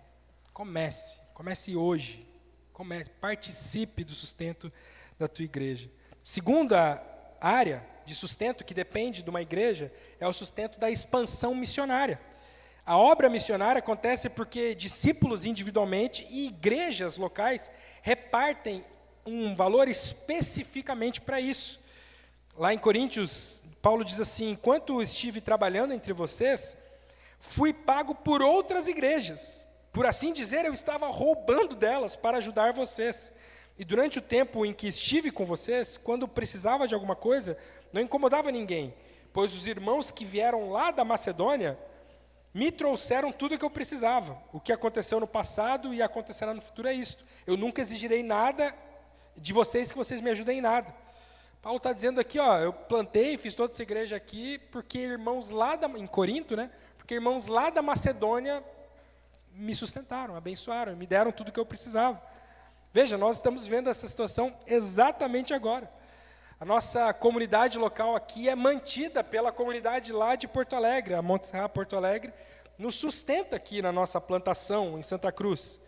hoje. Participe do sustento da tua igreja. Segunda área de sustento que depende de uma igreja é o sustento da expansão missionária. A obra missionária acontece porque discípulos individualmente e igrejas locais repartem um valor especificamente para isso. Lá em Coríntios, Paulo diz assim: enquanto estive trabalhando entre vocês, fui pago por outras igrejas. Por assim dizer, eu estava roubando delas para ajudar vocês. E durante o tempo em que estive com vocês, quando precisava de alguma coisa, não incomodava ninguém, pois os irmãos que vieram lá da Macedônia me trouxeram tudo o que eu precisava. O que aconteceu no passado e acontecerá no futuro é isto: eu nunca exigirei nada de vocês que vocês me ajudem em nada. Paulo está dizendo aqui, eu plantei, fiz toda essa igreja aqui, porque irmãos lá em Corinto, né? Porque irmãos lá da Macedônia me sustentaram, abençoaram, me deram tudo o que eu precisava. Veja, nós estamos vivendo essa situação exatamente agora. A nossa comunidade local aqui é mantida pela comunidade lá de Porto Alegre, a Monte Serra Porto Alegre, nos sustenta aqui na nossa plantação em Santa Cruz.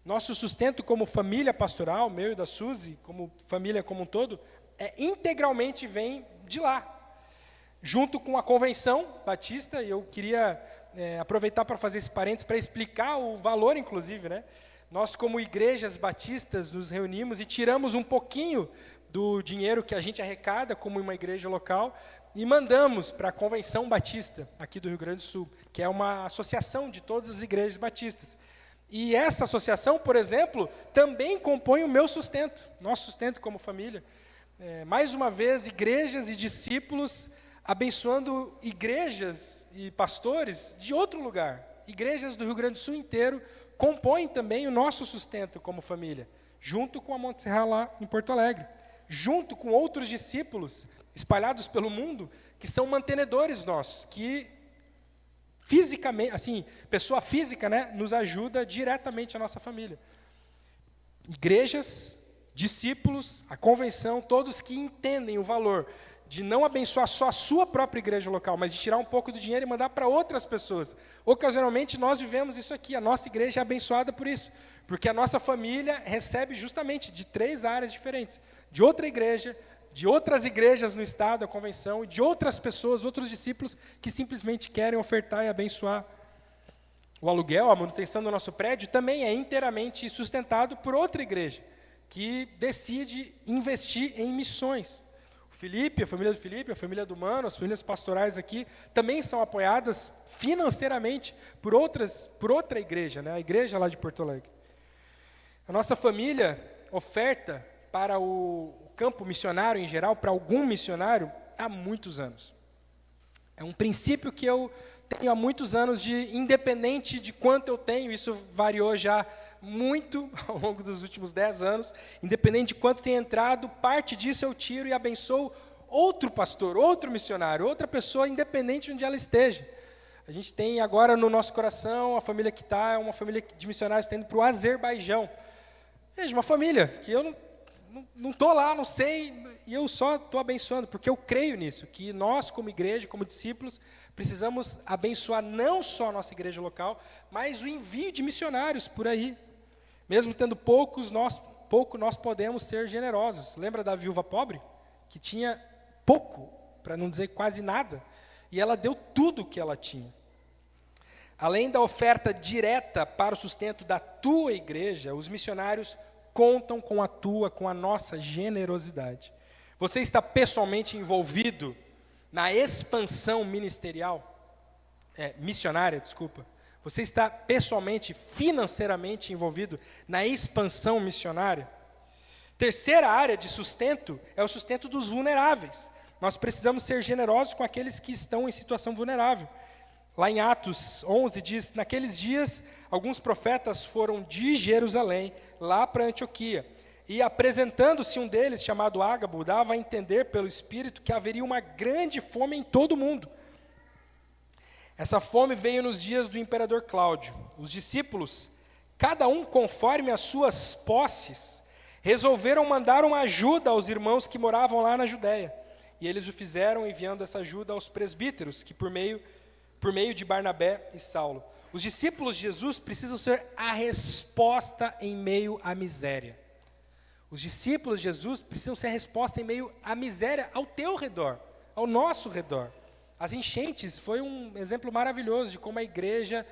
Nosso sustento como família pastoral, meu e da Suzy, como família como um todo, integralmente vem de lá. Junto com a Convenção Batista, e eu queria aproveitar para fazer esse parênteses para explicar o valor, inclusive, né? Nós, como igrejas batistas, nos reunimos e tiramos um pouquinho do dinheiro que a gente arrecada como uma igreja local e mandamos para a Convenção Batista, aqui do Rio Grande do Sul, que é uma associação de todas as igrejas batistas. E essa associação, por exemplo, também compõe o meu sustento, nosso sustento como família. Mais uma vez, igrejas e discípulos abençoando igrejas e pastores de outro lugar. Igrejas do Rio Grande do Sul inteiro compõem também o nosso sustento como família, junto com a Monte Serra lá em Porto Alegre, junto com outros discípulos espalhados pelo mundo, que são mantenedores nossos, que fisicamente, assim, pessoa física, né, nos ajuda diretamente a nossa família. Igrejas, discípulos, a convenção, todos que entendem o valor de não abençoar só a sua própria igreja local, mas de tirar um pouco do dinheiro e mandar para outras pessoas. Ocasionalmente nós vivemos isso aqui, a nossa igreja é abençoada por isso, porque a nossa família recebe justamente de 3 áreas diferentes, de outra igreja, de outras igrejas no estado, a convenção, e de outras pessoas, outros discípulos que simplesmente querem ofertar e abençoar. O aluguel, a manutenção do nosso prédio também é inteiramente sustentado por outra igreja, que decide investir em missões. O Felipe, a família do Felipe, a família do Mano, as famílias pastorais aqui, também são apoiadas financeiramente por outra igreja, né? A igreja lá de Porto Alegre. A nossa família oferta para o campo missionário em geral, para algum missionário, há muitos anos. É um princípio que eu tenho há muitos anos, independente de quanto eu tenho, isso variou já muito ao longo dos últimos 10 anos, independente de quanto tem entrado, parte disso eu tiro e abençoo outro pastor, outro missionário, outra pessoa, independente de onde ela esteja. A gente tem agora no nosso coração, a família que está, é uma família de missionários que está indo para o Azerbaijão. Veja, uma família que eu não estou lá, não sei, e eu só estou abençoando, porque eu creio nisso, que nós como igreja, como discípulos, precisamos abençoar não só a nossa igreja local, mas o envio de missionários por aí. Mesmo tendo pouco nós podemos ser generosos. Lembra da viúva pobre? Que tinha pouco, para não dizer quase nada, e ela deu tudo o que ela tinha. Além da oferta direta para o sustento da tua igreja, os missionários contam com a nossa generosidade. Você está pessoalmente envolvido na expansão missionária. Você está pessoalmente, financeiramente envolvido na expansão missionária? Terceira área de sustento é o sustento dos vulneráveis. Nós precisamos ser generosos com aqueles que estão em situação vulnerável. Lá em Atos 11 diz, naqueles dias, alguns profetas foram de Jerusalém, lá para Antioquia, e apresentando-se um deles, chamado Ágabo, dava a entender pelo Espírito que haveria uma grande fome em todo o mundo. Essa fome veio nos dias do imperador Cláudio. Os discípulos, cada um conforme as suas posses, resolveram mandar uma ajuda aos irmãos que moravam lá na Judéia. E eles o fizeram enviando essa ajuda aos presbíteros, que por meio de Barnabé e Saulo. Os discípulos de Jesus precisam ser a resposta em meio à miséria. Os discípulos de Jesus precisam ser a resposta em meio à miséria ao teu redor, ao nosso redor. As enchentes foi um exemplo maravilhoso de como a igreja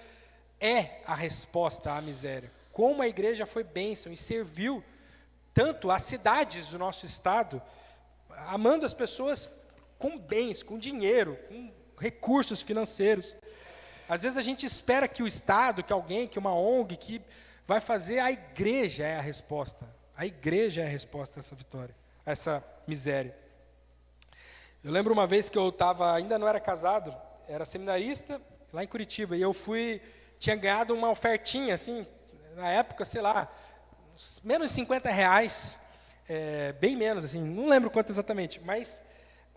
é a resposta à miséria. Como a igreja foi bênção e serviu tanto as cidades do nosso estado, amando as pessoas com bens, com dinheiro, com recursos financeiros. Às vezes a gente espera que o Estado, que alguém, que uma ONG, que vai fazer, a igreja é a resposta. A igreja é a resposta a essa vitória, a essa miséria. Eu lembro uma vez que eu ainda não era casado, era seminarista, lá em Curitiba, e tinha ganhado uma ofertinha, assim, na época, sei lá, menos de 50 reais, bem menos, assim, não lembro quanto exatamente, mas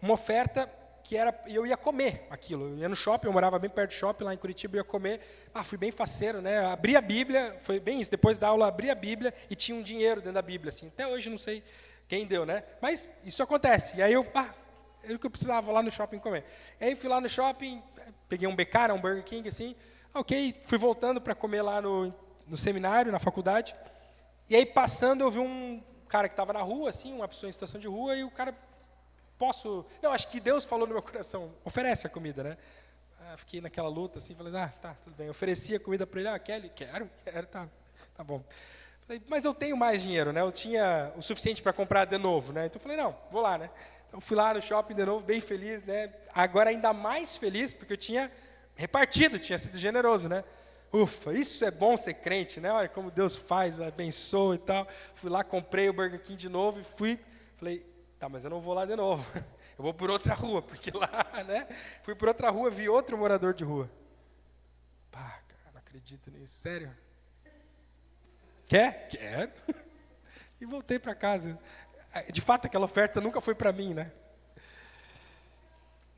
uma oferta que eu ia comer aquilo. Eu ia no shopping, eu morava bem perto do shopping, lá em Curitiba, eu ia comer. Fui bem faceiro, né? Abri a Bíblia, foi bem isso. Depois da aula, abri a Bíblia e tinha um dinheiro dentro da Bíblia. Assim. Até hoje não sei quem deu, né? Mas isso acontece. E aí era o que eu precisava lá no shopping comer. E aí fui lá no shopping, peguei um BK, um Burger King, assim. Ok, fui voltando para comer lá no seminário, na faculdade. E aí passando, eu vi um cara que estava na rua, assim, uma pessoa em situação de rua, e o cara... acho que Deus falou no meu coração, oferece a comida, né? Fiquei naquela luta assim, falei, tá, tudo bem. Ofereci a comida para ele, Kelly, quero, tá bom. Falei, mas eu tenho mais dinheiro, né? Eu tinha o suficiente para comprar de novo, né? Então eu falei, não, vou lá, né? Então fui lá no shopping de novo, bem feliz, né? Agora ainda mais feliz, porque eu tinha repartido, tinha sido generoso, né? Ufa, isso é bom ser crente, né? Olha como Deus faz, abençoa e tal. Fui lá, comprei o Burger King de novo e falei, tá, mas eu não vou lá de novo. Eu vou por outra rua, porque lá, né? Fui por outra rua, vi outro morador de rua. Cara, não acredito nisso. Sério? Quer? Quero. E voltei para casa. De fato, aquela oferta nunca foi para mim, né?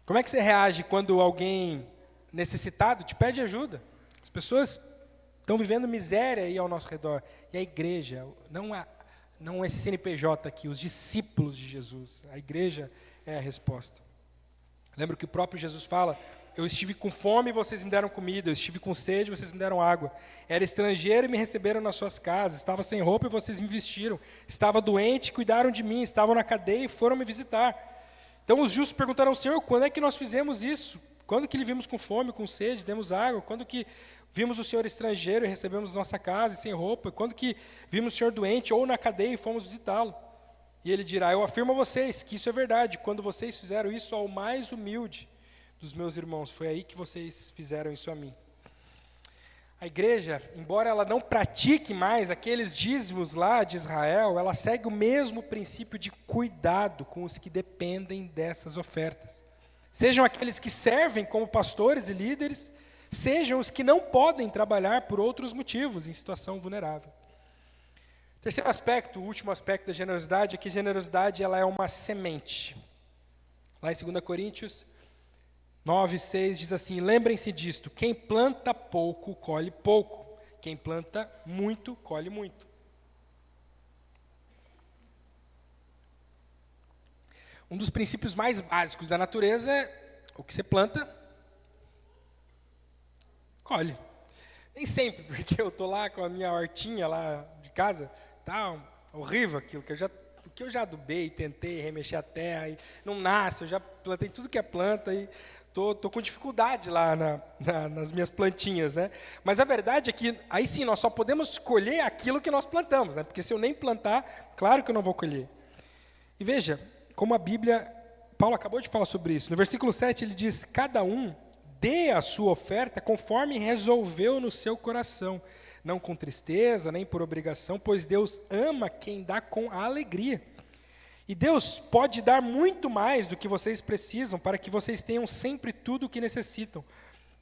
Como é que você reage quando alguém necessitado te pede ajuda? As pessoas estão vivendo miséria aí ao nosso redor. E a igreja, não esse CNPJ aqui, os discípulos de Jesus. A igreja é a resposta. Lembra que o próprio Jesus fala, eu estive com fome e vocês me deram comida, eu estive com sede e vocês me deram água. Era estrangeiro e me receberam nas suas casas, estava sem roupa e vocês me vestiram. Estava doente e cuidaram de mim, estavam na cadeia e foram me visitar. Então os justos perguntaram ao Senhor, quando é que nós fizemos isso? Quando que lhe vimos com fome, com sede, demos água? Quando que vimos o Senhor estrangeiro e recebemos nossa casa e sem roupa? Quando que vimos o Senhor doente ou na cadeia e fomos visitá-lo? E ele dirá, eu afirmo a vocês que isso é verdade. Quando vocês fizeram isso ao mais humilde dos meus irmãos, foi aí que vocês fizeram isso a mim. A igreja, embora ela não pratique mais aqueles dízimos lá de Israel, ela segue o mesmo princípio de cuidado com os que dependem dessas ofertas. Sejam aqueles que servem como pastores e líderes, sejam os que não podem trabalhar por outros motivos, em situação vulnerável. Terceiro aspecto, o último aspecto da generosidade, é que generosidade ela é uma semente. Lá em 2 Coríntios 9:6 diz assim: lembrem-se disto, quem planta pouco, colhe pouco. Quem planta muito, colhe muito. Um dos princípios mais básicos da natureza é o que você planta, colhe. Nem sempre, porque eu estou lá com a minha hortinha lá de casa, tá horrível aquilo, que eu já adubei, tentei remexer a terra, e não nasce, eu já plantei tudo que é planta, e Tô com dificuldade lá nas minhas plantinhas, né? Mas a verdade é que, aí sim, nós só podemos colher aquilo que nós plantamos, né? Porque se eu nem plantar, claro que eu não vou colher. E veja, como a Bíblia, Paulo acabou de falar sobre isso. No versículo 7 ele diz, cada um dê a sua oferta conforme resolveu no seu coração, não com tristeza, nem por obrigação, pois Deus ama quem dá com alegria. E Deus pode dar muito mais do que vocês precisam para que vocês tenham sempre tudo o que necessitam.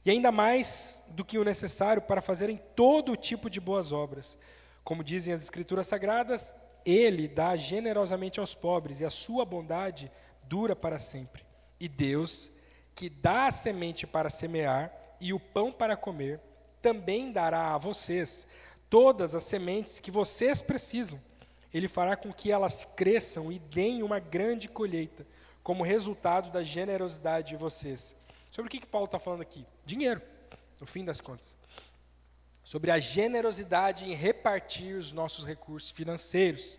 E ainda mais do que o necessário para fazerem todo tipo de boas obras. Como dizem as Escrituras Sagradas, Ele dá generosamente aos pobres e a sua bondade dura para sempre. E Deus, que dá a semente para semear e o pão para comer, também dará a vocês todas as sementes que vocês precisam. Ele fará com que elas cresçam e deem uma grande colheita, como resultado da generosidade de vocês. Sobre o que Paulo está falando aqui? Dinheiro, no fim das contas. Sobre a generosidade em repartir os nossos recursos financeiros.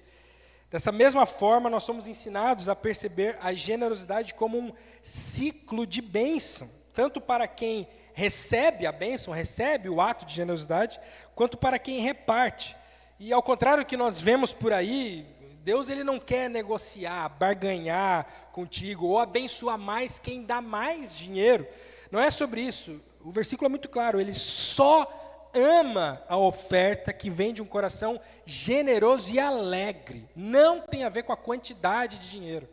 Dessa mesma forma, nós somos ensinados a perceber a generosidade como um ciclo de bênção, tanto para quem recebe a bênção, recebe o ato de generosidade, quanto para quem reparte. E ao contrário do que nós vemos por aí, Deus ele não quer negociar, barganhar contigo, ou abençoar mais quem dá mais dinheiro. Não é sobre isso. O versículo é muito claro, ele só ama a oferta que vem de um coração generoso e alegre. Não tem a ver com a quantidade de dinheiro.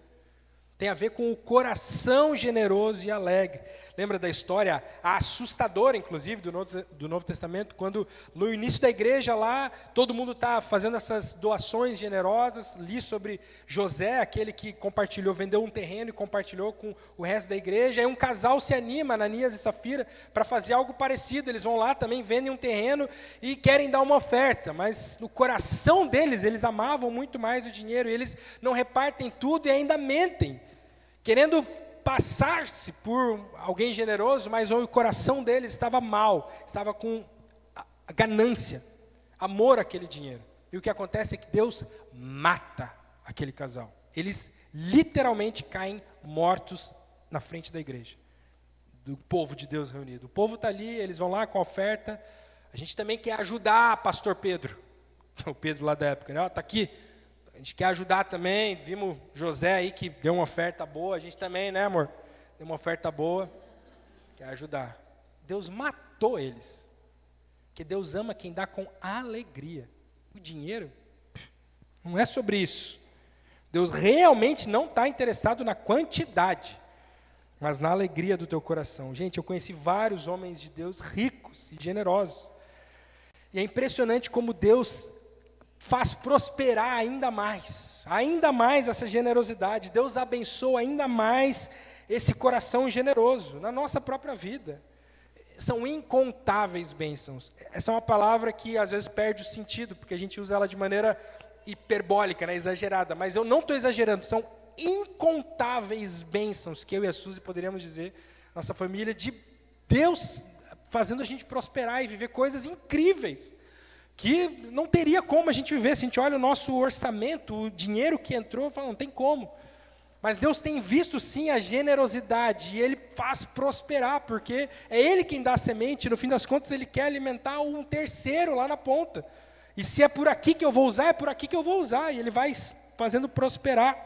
Tem a ver com o coração generoso e alegre. Lembra da história assustadora, inclusive, do Novo Testamento, quando no início da igreja lá, todo mundo está fazendo essas doações generosas, li sobre José, aquele que compartilhou, vendeu um terreno e compartilhou com o resto da igreja, aí um casal se anima, Ananias e Safira, para fazer algo parecido, eles vão lá também, vendem um terreno e querem dar uma oferta, mas no coração deles, eles amavam muito mais o dinheiro, e eles não repartem tudo e ainda mentem, querendo passar-se por alguém generoso, mas o coração deles estava mal, estava com a ganância, amor àquele dinheiro. E o que acontece é que Deus mata aquele casal. Eles literalmente caem mortos na frente da igreja, do povo de Deus reunido. O povo está ali, eles vão lá com a oferta. A gente também quer ajudar pastor Pedro, o Pedro lá da época, né? Está aqui. A gente quer ajudar também, vimos José aí que deu uma oferta boa, a gente também, né amor? Deu uma oferta boa, quer ajudar. Deus matou eles, porque Deus ama quem dá com alegria. O dinheiro não é sobre isso. Deus realmente não está interessado na quantidade, mas na alegria do teu coração. Gente, eu conheci vários homens de Deus ricos e generosos. E é impressionante como Deus faz prosperar ainda mais essa generosidade. Deus abençoa ainda mais esse coração generoso na nossa própria vida. São incontáveis bênçãos. Essa é uma palavra que às vezes perde o sentido, porque a gente usa ela de maneira hiperbólica, né, exagerada, mas eu não estou exagerando, são incontáveis bênçãos que eu e a Suzy poderíamos dizer, nossa família, de Deus fazendo a gente prosperar e viver coisas incríveis, que não teria como a gente viver. Se a gente olha o nosso orçamento, o dinheiro que entrou, fala, não tem como. Mas Deus tem visto sim a generosidade, e Ele faz prosperar, porque é Ele quem dá a semente, e no fim das contas Ele quer alimentar um terceiro lá na ponta. E se é por aqui que eu vou usar, é por aqui que eu vou usar, e Ele vai fazendo prosperar.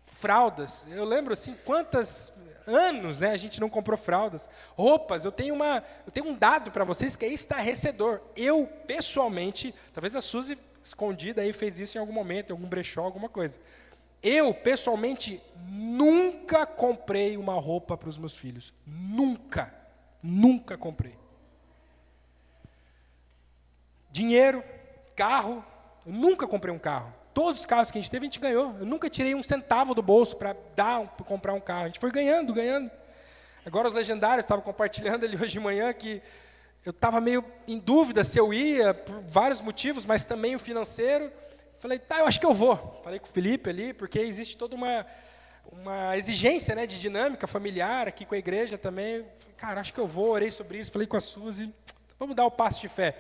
Fraldas, eu lembro assim, quantas anos, né, a gente não comprou fraldas. Roupas, eu tenho um dado para vocês que é estarrecedor. Eu, pessoalmente, talvez a Suzy, escondida aí, fez isso em algum momento, em algum brechó, alguma coisa. Eu, pessoalmente, nunca comprei uma roupa para os meus filhos. Nunca comprei. Dinheiro, carro, eu nunca comprei um carro. Todos os carros que a gente teve, a gente ganhou. Eu nunca tirei um centavo do bolso para comprar um carro. A gente foi ganhando. Agora os legendários estavam compartilhando ali hoje de manhã que eu estava meio em dúvida se eu ia, por vários motivos, mas também o financeiro. Falei, tá, eu acho que eu vou. Falei com o Felipe ali, porque existe toda uma exigência, né, de dinâmica familiar aqui com a igreja também. Falei, cara, acho que eu vou. Orei sobre isso, falei com a Suzy, vamos dar o passo de fé.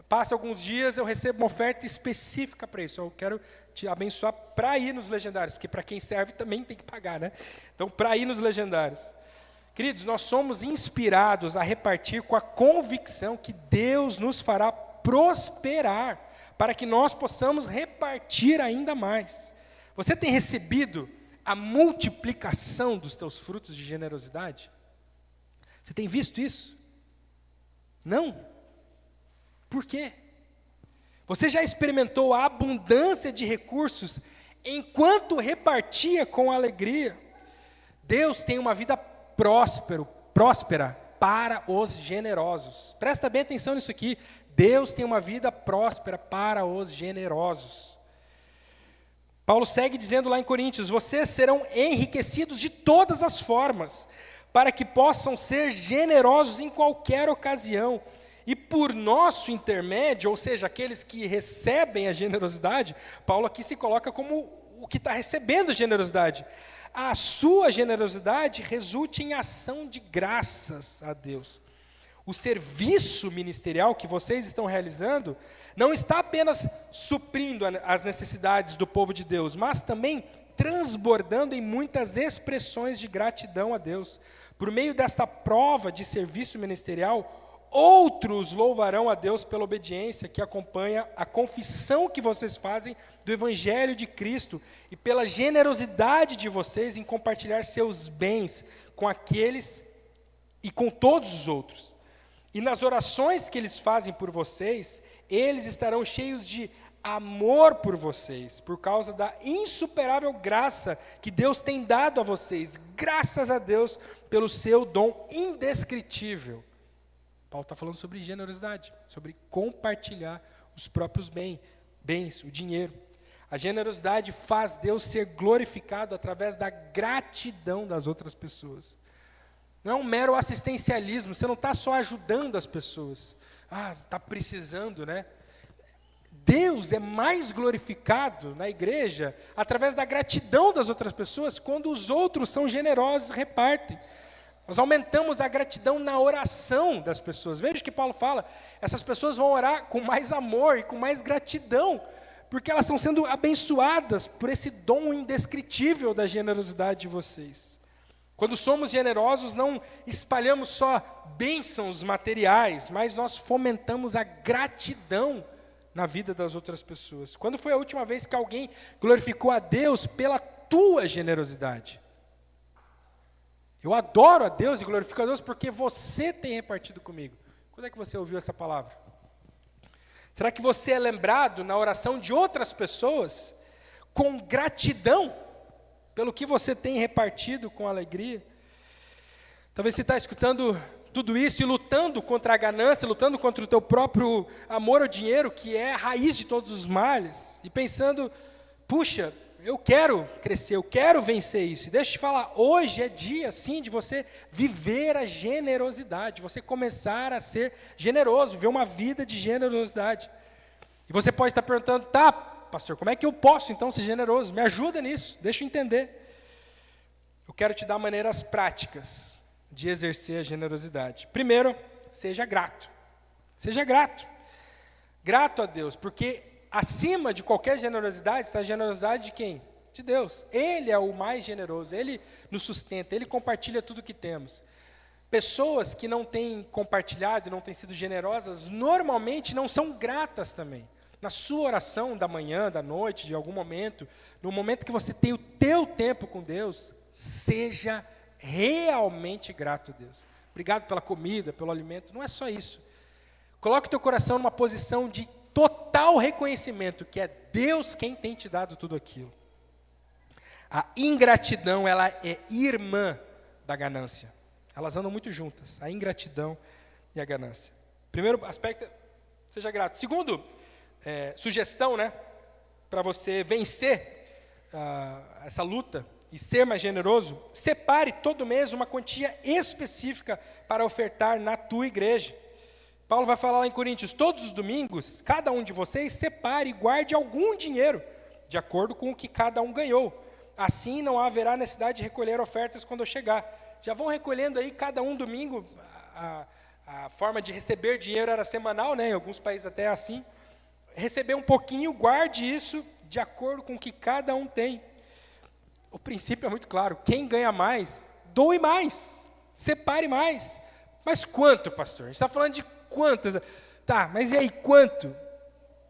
Passa alguns dias, eu recebo uma oferta específica para isso. Eu quero te abençoar para ir nos legendários, porque para quem serve também tem que pagar, né? Então, para ir nos legendários. Queridos, nós somos inspirados a repartir com a convicção que Deus nos fará prosperar, para que nós possamos repartir ainda mais. Você tem recebido a multiplicação dos teus frutos de generosidade? Você tem visto isso? Não? Por quê? Você já experimentou a abundância de recursos enquanto repartia com alegria? Deus tem uma vida próspera para os generosos. Presta bem atenção nisso aqui. Deus tem uma vida próspera para os generosos. Paulo segue dizendo lá em Coríntios: vocês serão enriquecidos de todas as formas, para que possam ser generosos em qualquer ocasião. E por nosso intermédio, ou seja, aqueles que recebem a generosidade, Paulo aqui se coloca como o que está recebendo a generosidade. A sua generosidade resulte em ação de graças a Deus. O serviço ministerial que vocês estão realizando não está apenas suprindo as necessidades do povo de Deus, mas também transbordando em muitas expressões de gratidão a Deus. Por meio dessa prova de serviço ministerial, outros louvarão a Deus pela obediência que acompanha a confissão que vocês fazem do Evangelho de Cristo e pela generosidade de vocês em compartilhar seus bens com aqueles e com todos os outros. E nas orações que eles fazem por vocês, eles estarão cheios de amor por vocês, por causa da insuperável graça que Deus tem dado a vocês, graças a Deus pelo seu dom indescritível. Paulo está falando sobre generosidade, sobre compartilhar os próprios bens, o dinheiro. A generosidade faz Deus ser glorificado através da gratidão das outras pessoas. Não é um mero assistencialismo, você não está só ajudando as pessoas. Está precisando, né? Deus é mais glorificado na igreja através da gratidão das outras pessoas, quando os outros são generosos e repartem. Nós aumentamos a gratidão na oração das pessoas. Veja o que Paulo fala, essas pessoas vão orar com mais amor e com mais gratidão, porque elas estão sendo abençoadas por esse dom indescritível da generosidade de vocês. Quando somos generosos, não espalhamos só bênçãos materiais, mas nós fomentamos a gratidão na vida das outras pessoas. Quando foi a última vez que alguém glorificou a Deus pela tua generosidade? Eu adoro a Deus e glorifico a Deus porque você tem repartido comigo. Quando é que você ouviu essa palavra? Será que você é lembrado na oração de outras pessoas com gratidão pelo que você tem repartido com alegria? Talvez você está escutando tudo isso e lutando contra a ganância, lutando contra o teu próprio amor ao dinheiro, que é a raiz de todos os males, e pensando, puxa, eu quero crescer, eu quero vencer isso. E deixa eu te falar, hoje é dia, sim, de você viver a generosidade, você começar a ser generoso, viver uma vida de generosidade. E você pode estar perguntando, tá, pastor, como é que eu posso então ser generoso? Me ajuda nisso, deixa eu entender. Eu quero te dar maneiras práticas de exercer a generosidade. Primeiro, seja grato. Seja grato. Grato a Deus, porque acima de qualquer generosidade está a generosidade de quem? De Deus. Ele é o mais generoso, Ele nos sustenta, Ele compartilha tudo que temos. Pessoas que não têm compartilhado e não têm sido generosas, normalmente não são gratas também. Na sua oração da manhã, da noite, de algum momento, no momento que você tem o teu tempo com Deus, seja realmente grato a Deus. Obrigado pela comida, pelo alimento. Não é só isso. Coloque o teu coração numa posição de total reconhecimento que é Deus quem tem te dado tudo aquilo. A ingratidão, ela é irmã da ganância. Elas andam muito juntas, a ingratidão e a ganância. Primeiro aspecto, seja grato. Segundo, sugestão, né, para você vencer essa luta e ser mais generoso, separe todo mês uma quantia específica para ofertar na tua igreja. Paulo vai falar lá em Coríntios, todos os domingos, cada um de vocês separe e guarde algum dinheiro, de acordo com o que cada um ganhou. Assim não haverá necessidade de recolher ofertas quando eu chegar. Já vão recolhendo aí cada um domingo, a forma de receber dinheiro era semanal, né? Em alguns países até é assim. Receber um pouquinho, guarde isso de acordo com o que cada um tem. O princípio é muito claro, quem ganha mais, doe mais, separe mais. Mas quanto, pastor? A gente está falando de quantas? Tá, mas e aí, quanto?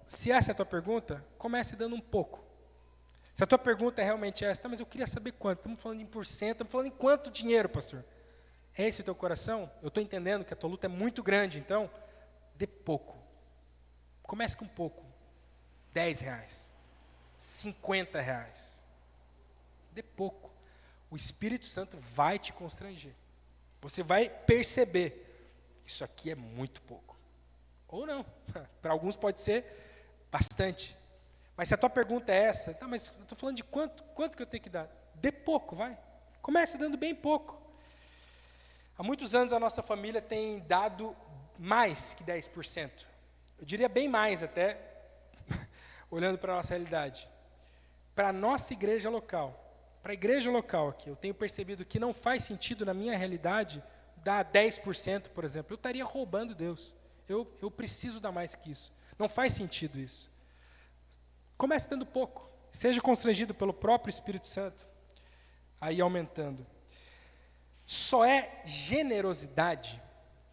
Se essa é a tua pergunta, comece dando um pouco. Se a tua pergunta é realmente essa, tá, mas eu queria saber quanto. Estamos falando em porcento, estamos falando em quanto dinheiro, pastor? É esse o teu coração? Eu estou entendendo que a tua luta é muito grande, então, dê pouco. Comece com pouco. R$10, R$50. Dê pouco. O Espírito Santo vai te constranger. Você vai perceber, isso aqui é muito pouco. Ou não. Para alguns pode ser bastante. Mas se a tua pergunta é essa, tá, mas eu estou falando de quanto que eu tenho que dar? Dê pouco, vai. Comece dando bem pouco. Há muitos anos a nossa família tem dado mais que 10%. Eu diria bem mais até, olhando para a nossa realidade. Para a nossa igreja local, para a igreja local aqui, eu tenho percebido que não faz sentido na minha realidade dar 10%, por exemplo. Eu estaria roubando Deus. Eu preciso dar mais que isso. Não faz sentido isso. Comece dando pouco. Seja constrangido pelo próprio Espírito Santo. Aí aumentando. Só é generosidade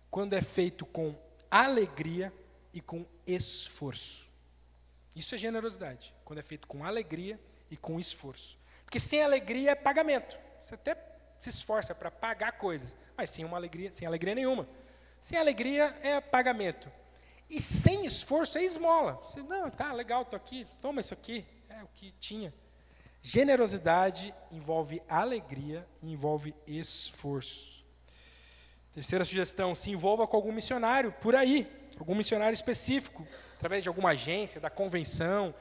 quando é feito com alegria e com esforço. Isso é generosidade, quando é feito com alegria e com esforço. Porque sem alegria é pagamento. Você até se esforça para pagar coisas, mas sem alegria nenhuma. Sem alegria é pagamento. E sem esforço é esmola. Você, não, tá, legal, estou aqui, toma isso aqui, é o que tinha. Generosidade envolve alegria e envolve esforço. Terceira sugestão, se envolva com algum missionário por aí, algum missionário específico, através de alguma agência, da convenção.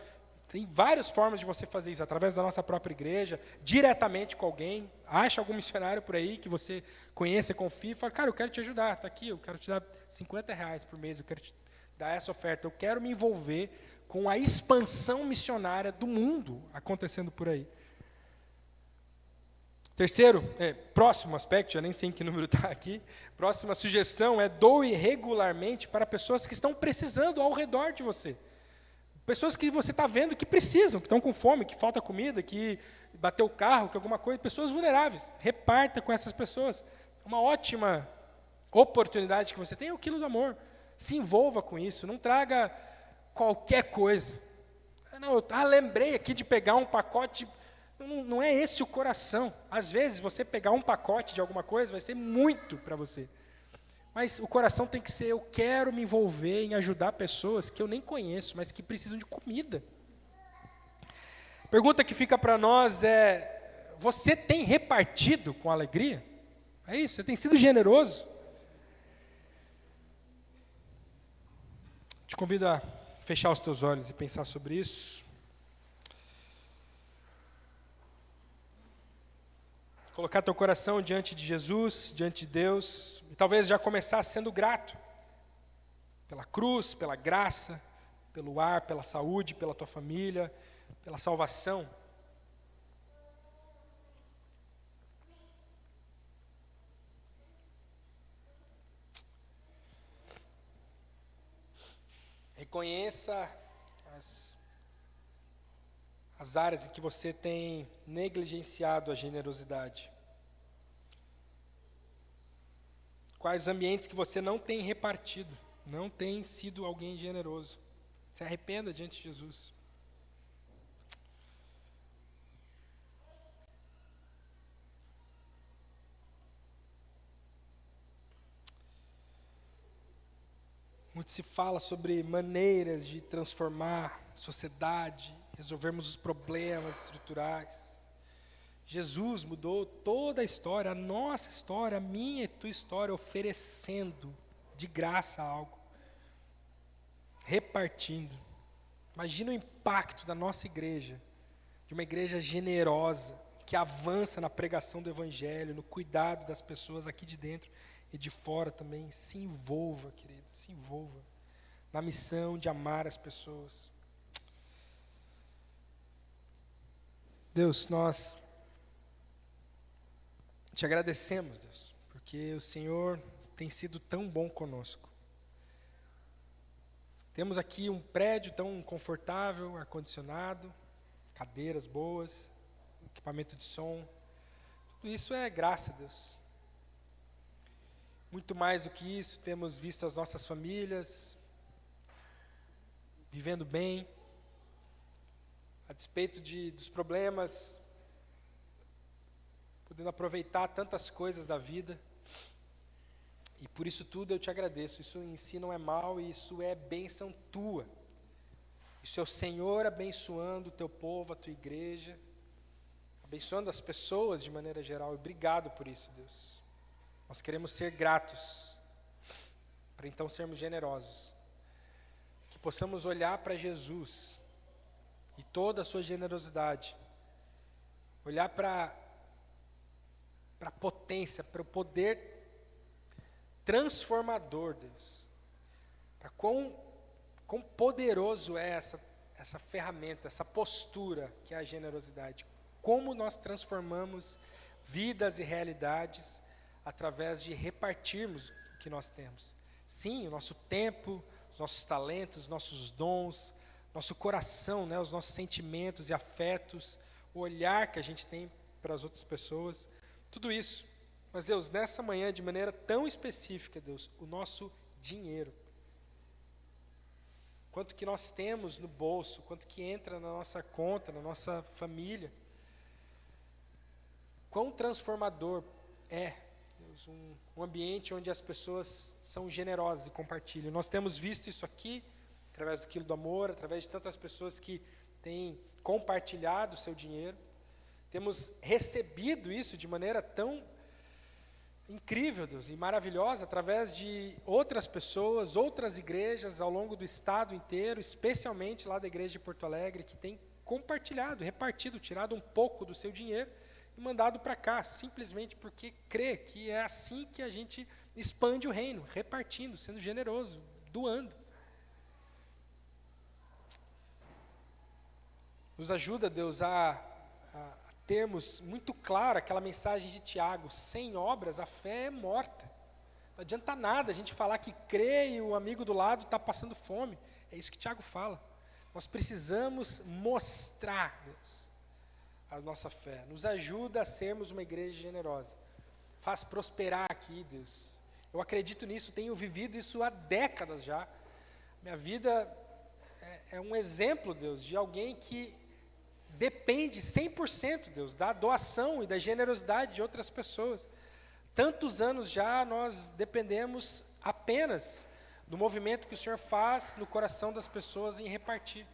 Tem várias formas de você fazer isso, através da nossa própria igreja, diretamente com alguém. Acha algum missionário por aí que você conheça, confia e fala, cara, eu quero te ajudar, está aqui, eu quero te dar R$50 por mês, eu quero te dar essa oferta, eu quero me envolver com a expansão missionária do mundo acontecendo por aí. Terceiro, próximo aspecto, eu nem sei em que número está aqui, próxima sugestão é doe regularmente para pessoas que estão precisando ao redor de você. Pessoas que você está vendo que precisam, que estão com fome, que falta comida, que bateu o carro, que alguma coisa, pessoas vulneráveis. Reparta com essas pessoas. Uma ótima oportunidade que você tem é o quilo do amor. Se envolva com isso, não traga qualquer coisa. Não, lembrei aqui de pegar um pacote. Não é esse o coração. Às vezes, você pegar um pacote de alguma coisa vai ser muito para você. Mas o coração tem que ser, eu quero me envolver em ajudar pessoas que eu nem conheço, mas que precisam de comida. A pergunta que fica para nós é, você tem repartido com alegria? É isso? Você tem sido generoso? Te convido a fechar os teus olhos e pensar sobre isso. Colocar teu coração diante de Jesus, diante de Deus, e talvez já começar sendo grato pela cruz, pela graça, pelo ar, pela saúde, pela tua família, pela salvação. Reconheça as áreas em que você tem negligenciado a generosidade. Quais ambientes que você não tem repartido, não tem sido alguém generoso. Se arrependa diante de Jesus. Muito se fala sobre maneiras de transformar a sociedade, resolvermos os problemas estruturais. Jesus mudou toda a história, a nossa história, a minha e tua história, oferecendo de graça algo, repartindo. Imagina o impacto da nossa igreja, de uma igreja generosa, que avança na pregação do evangelho, no cuidado das pessoas aqui de dentro e de fora também. Se envolva, querido, se envolva na missão de amar as pessoas. Deus, nós te agradecemos, Deus, porque o Senhor tem sido tão bom conosco. Temos aqui um prédio tão confortável, ar-condicionado, cadeiras boas, equipamento de som. Tudo isso é graça, Deus. Muito mais do que isso, temos visto as nossas famílias vivendo bem, a despeito dos problemas, podendo aproveitar tantas coisas da vida. E por isso tudo eu te agradeço. Isso em si não é mal, isso é bênção tua. Isso é o Senhor abençoando o teu povo, a tua igreja, abençoando as pessoas de maneira geral. Obrigado por isso, Deus. Nós queremos ser gratos, para então sermos generosos. Que possamos olhar para Jesus e toda a sua generosidade, olhar para a potência, para o poder transformador, Deus, para quão poderoso é essa ferramenta, essa postura que é a generosidade, como nós transformamos vidas e realidades através de repartirmos o que nós temos. Sim, o nosso tempo, os nossos talentos, os nossos dons, nosso coração, né, os nossos sentimentos e afetos, o olhar que a gente tem para as outras pessoas, tudo isso. Mas Deus, nessa manhã, de maneira tão específica, Deus, o nosso dinheiro, quanto que nós temos no bolso, quanto que entra na nossa conta, na nossa família, quão transformador é, Deus, um ambiente onde as pessoas são generosas e compartilham. Nós temos visto isso aqui, através do Quilo do Amor, através de tantas pessoas que têm compartilhado o seu dinheiro. Temos recebido isso de maneira tão incrível, Deus, e maravilhosa, através de outras pessoas, outras igrejas ao longo do estado inteiro, especialmente lá da igreja de Porto Alegre, que tem compartilhado, repartido, tirado um pouco do seu dinheiro e mandado para cá, simplesmente porque crê que é assim que a gente expande o reino, repartindo, sendo generoso, doando. Nos ajuda, Deus, a termos muito claro aquela mensagem de Tiago: sem obras a fé é morta. Não adianta nada a gente falar que crê e o amigo do lado está passando fome. É isso que Tiago fala. Nós precisamos mostrar, Deus, a nossa fé. Nos ajuda a sermos uma igreja generosa. Faz prosperar aqui, Deus. Eu acredito nisso, tenho vivido isso há décadas já. Minha vida é um exemplo, Deus, de alguém que depende 100%, Deus, da doação e da generosidade de outras pessoas. Tantos anos já nós dependemos apenas do movimento que o Senhor faz no coração das pessoas em repartir.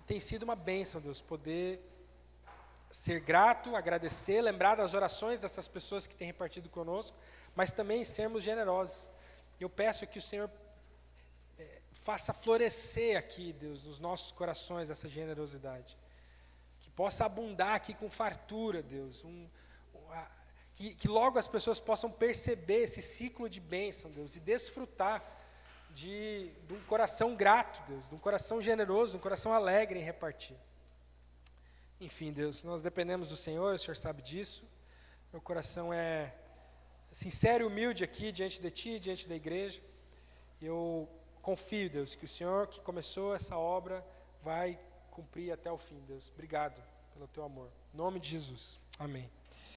Tem sido uma bênção, Deus, poder ser grato, agradecer, lembrar das orações dessas pessoas que têm repartido conosco, mas também sermos generosos. Eu peço que o Senhor faça florescer aqui, Deus, nos nossos corações essa generosidade. Que possa abundar aqui com fartura, Deus. Que logo as pessoas possam perceber esse ciclo de bênção, Deus, e desfrutar de um coração grato, Deus, de um coração generoso, de um coração alegre em repartir. Enfim, Deus, nós dependemos do Senhor, o Senhor sabe disso. Meu coração é sincero e humilde aqui diante de Ti, diante da igreja. Eu confio, Deus, que o Senhor que começou essa obra vai cumprir até o fim, Deus. Obrigado pelo Teu amor. Em nome de Jesus. Amém.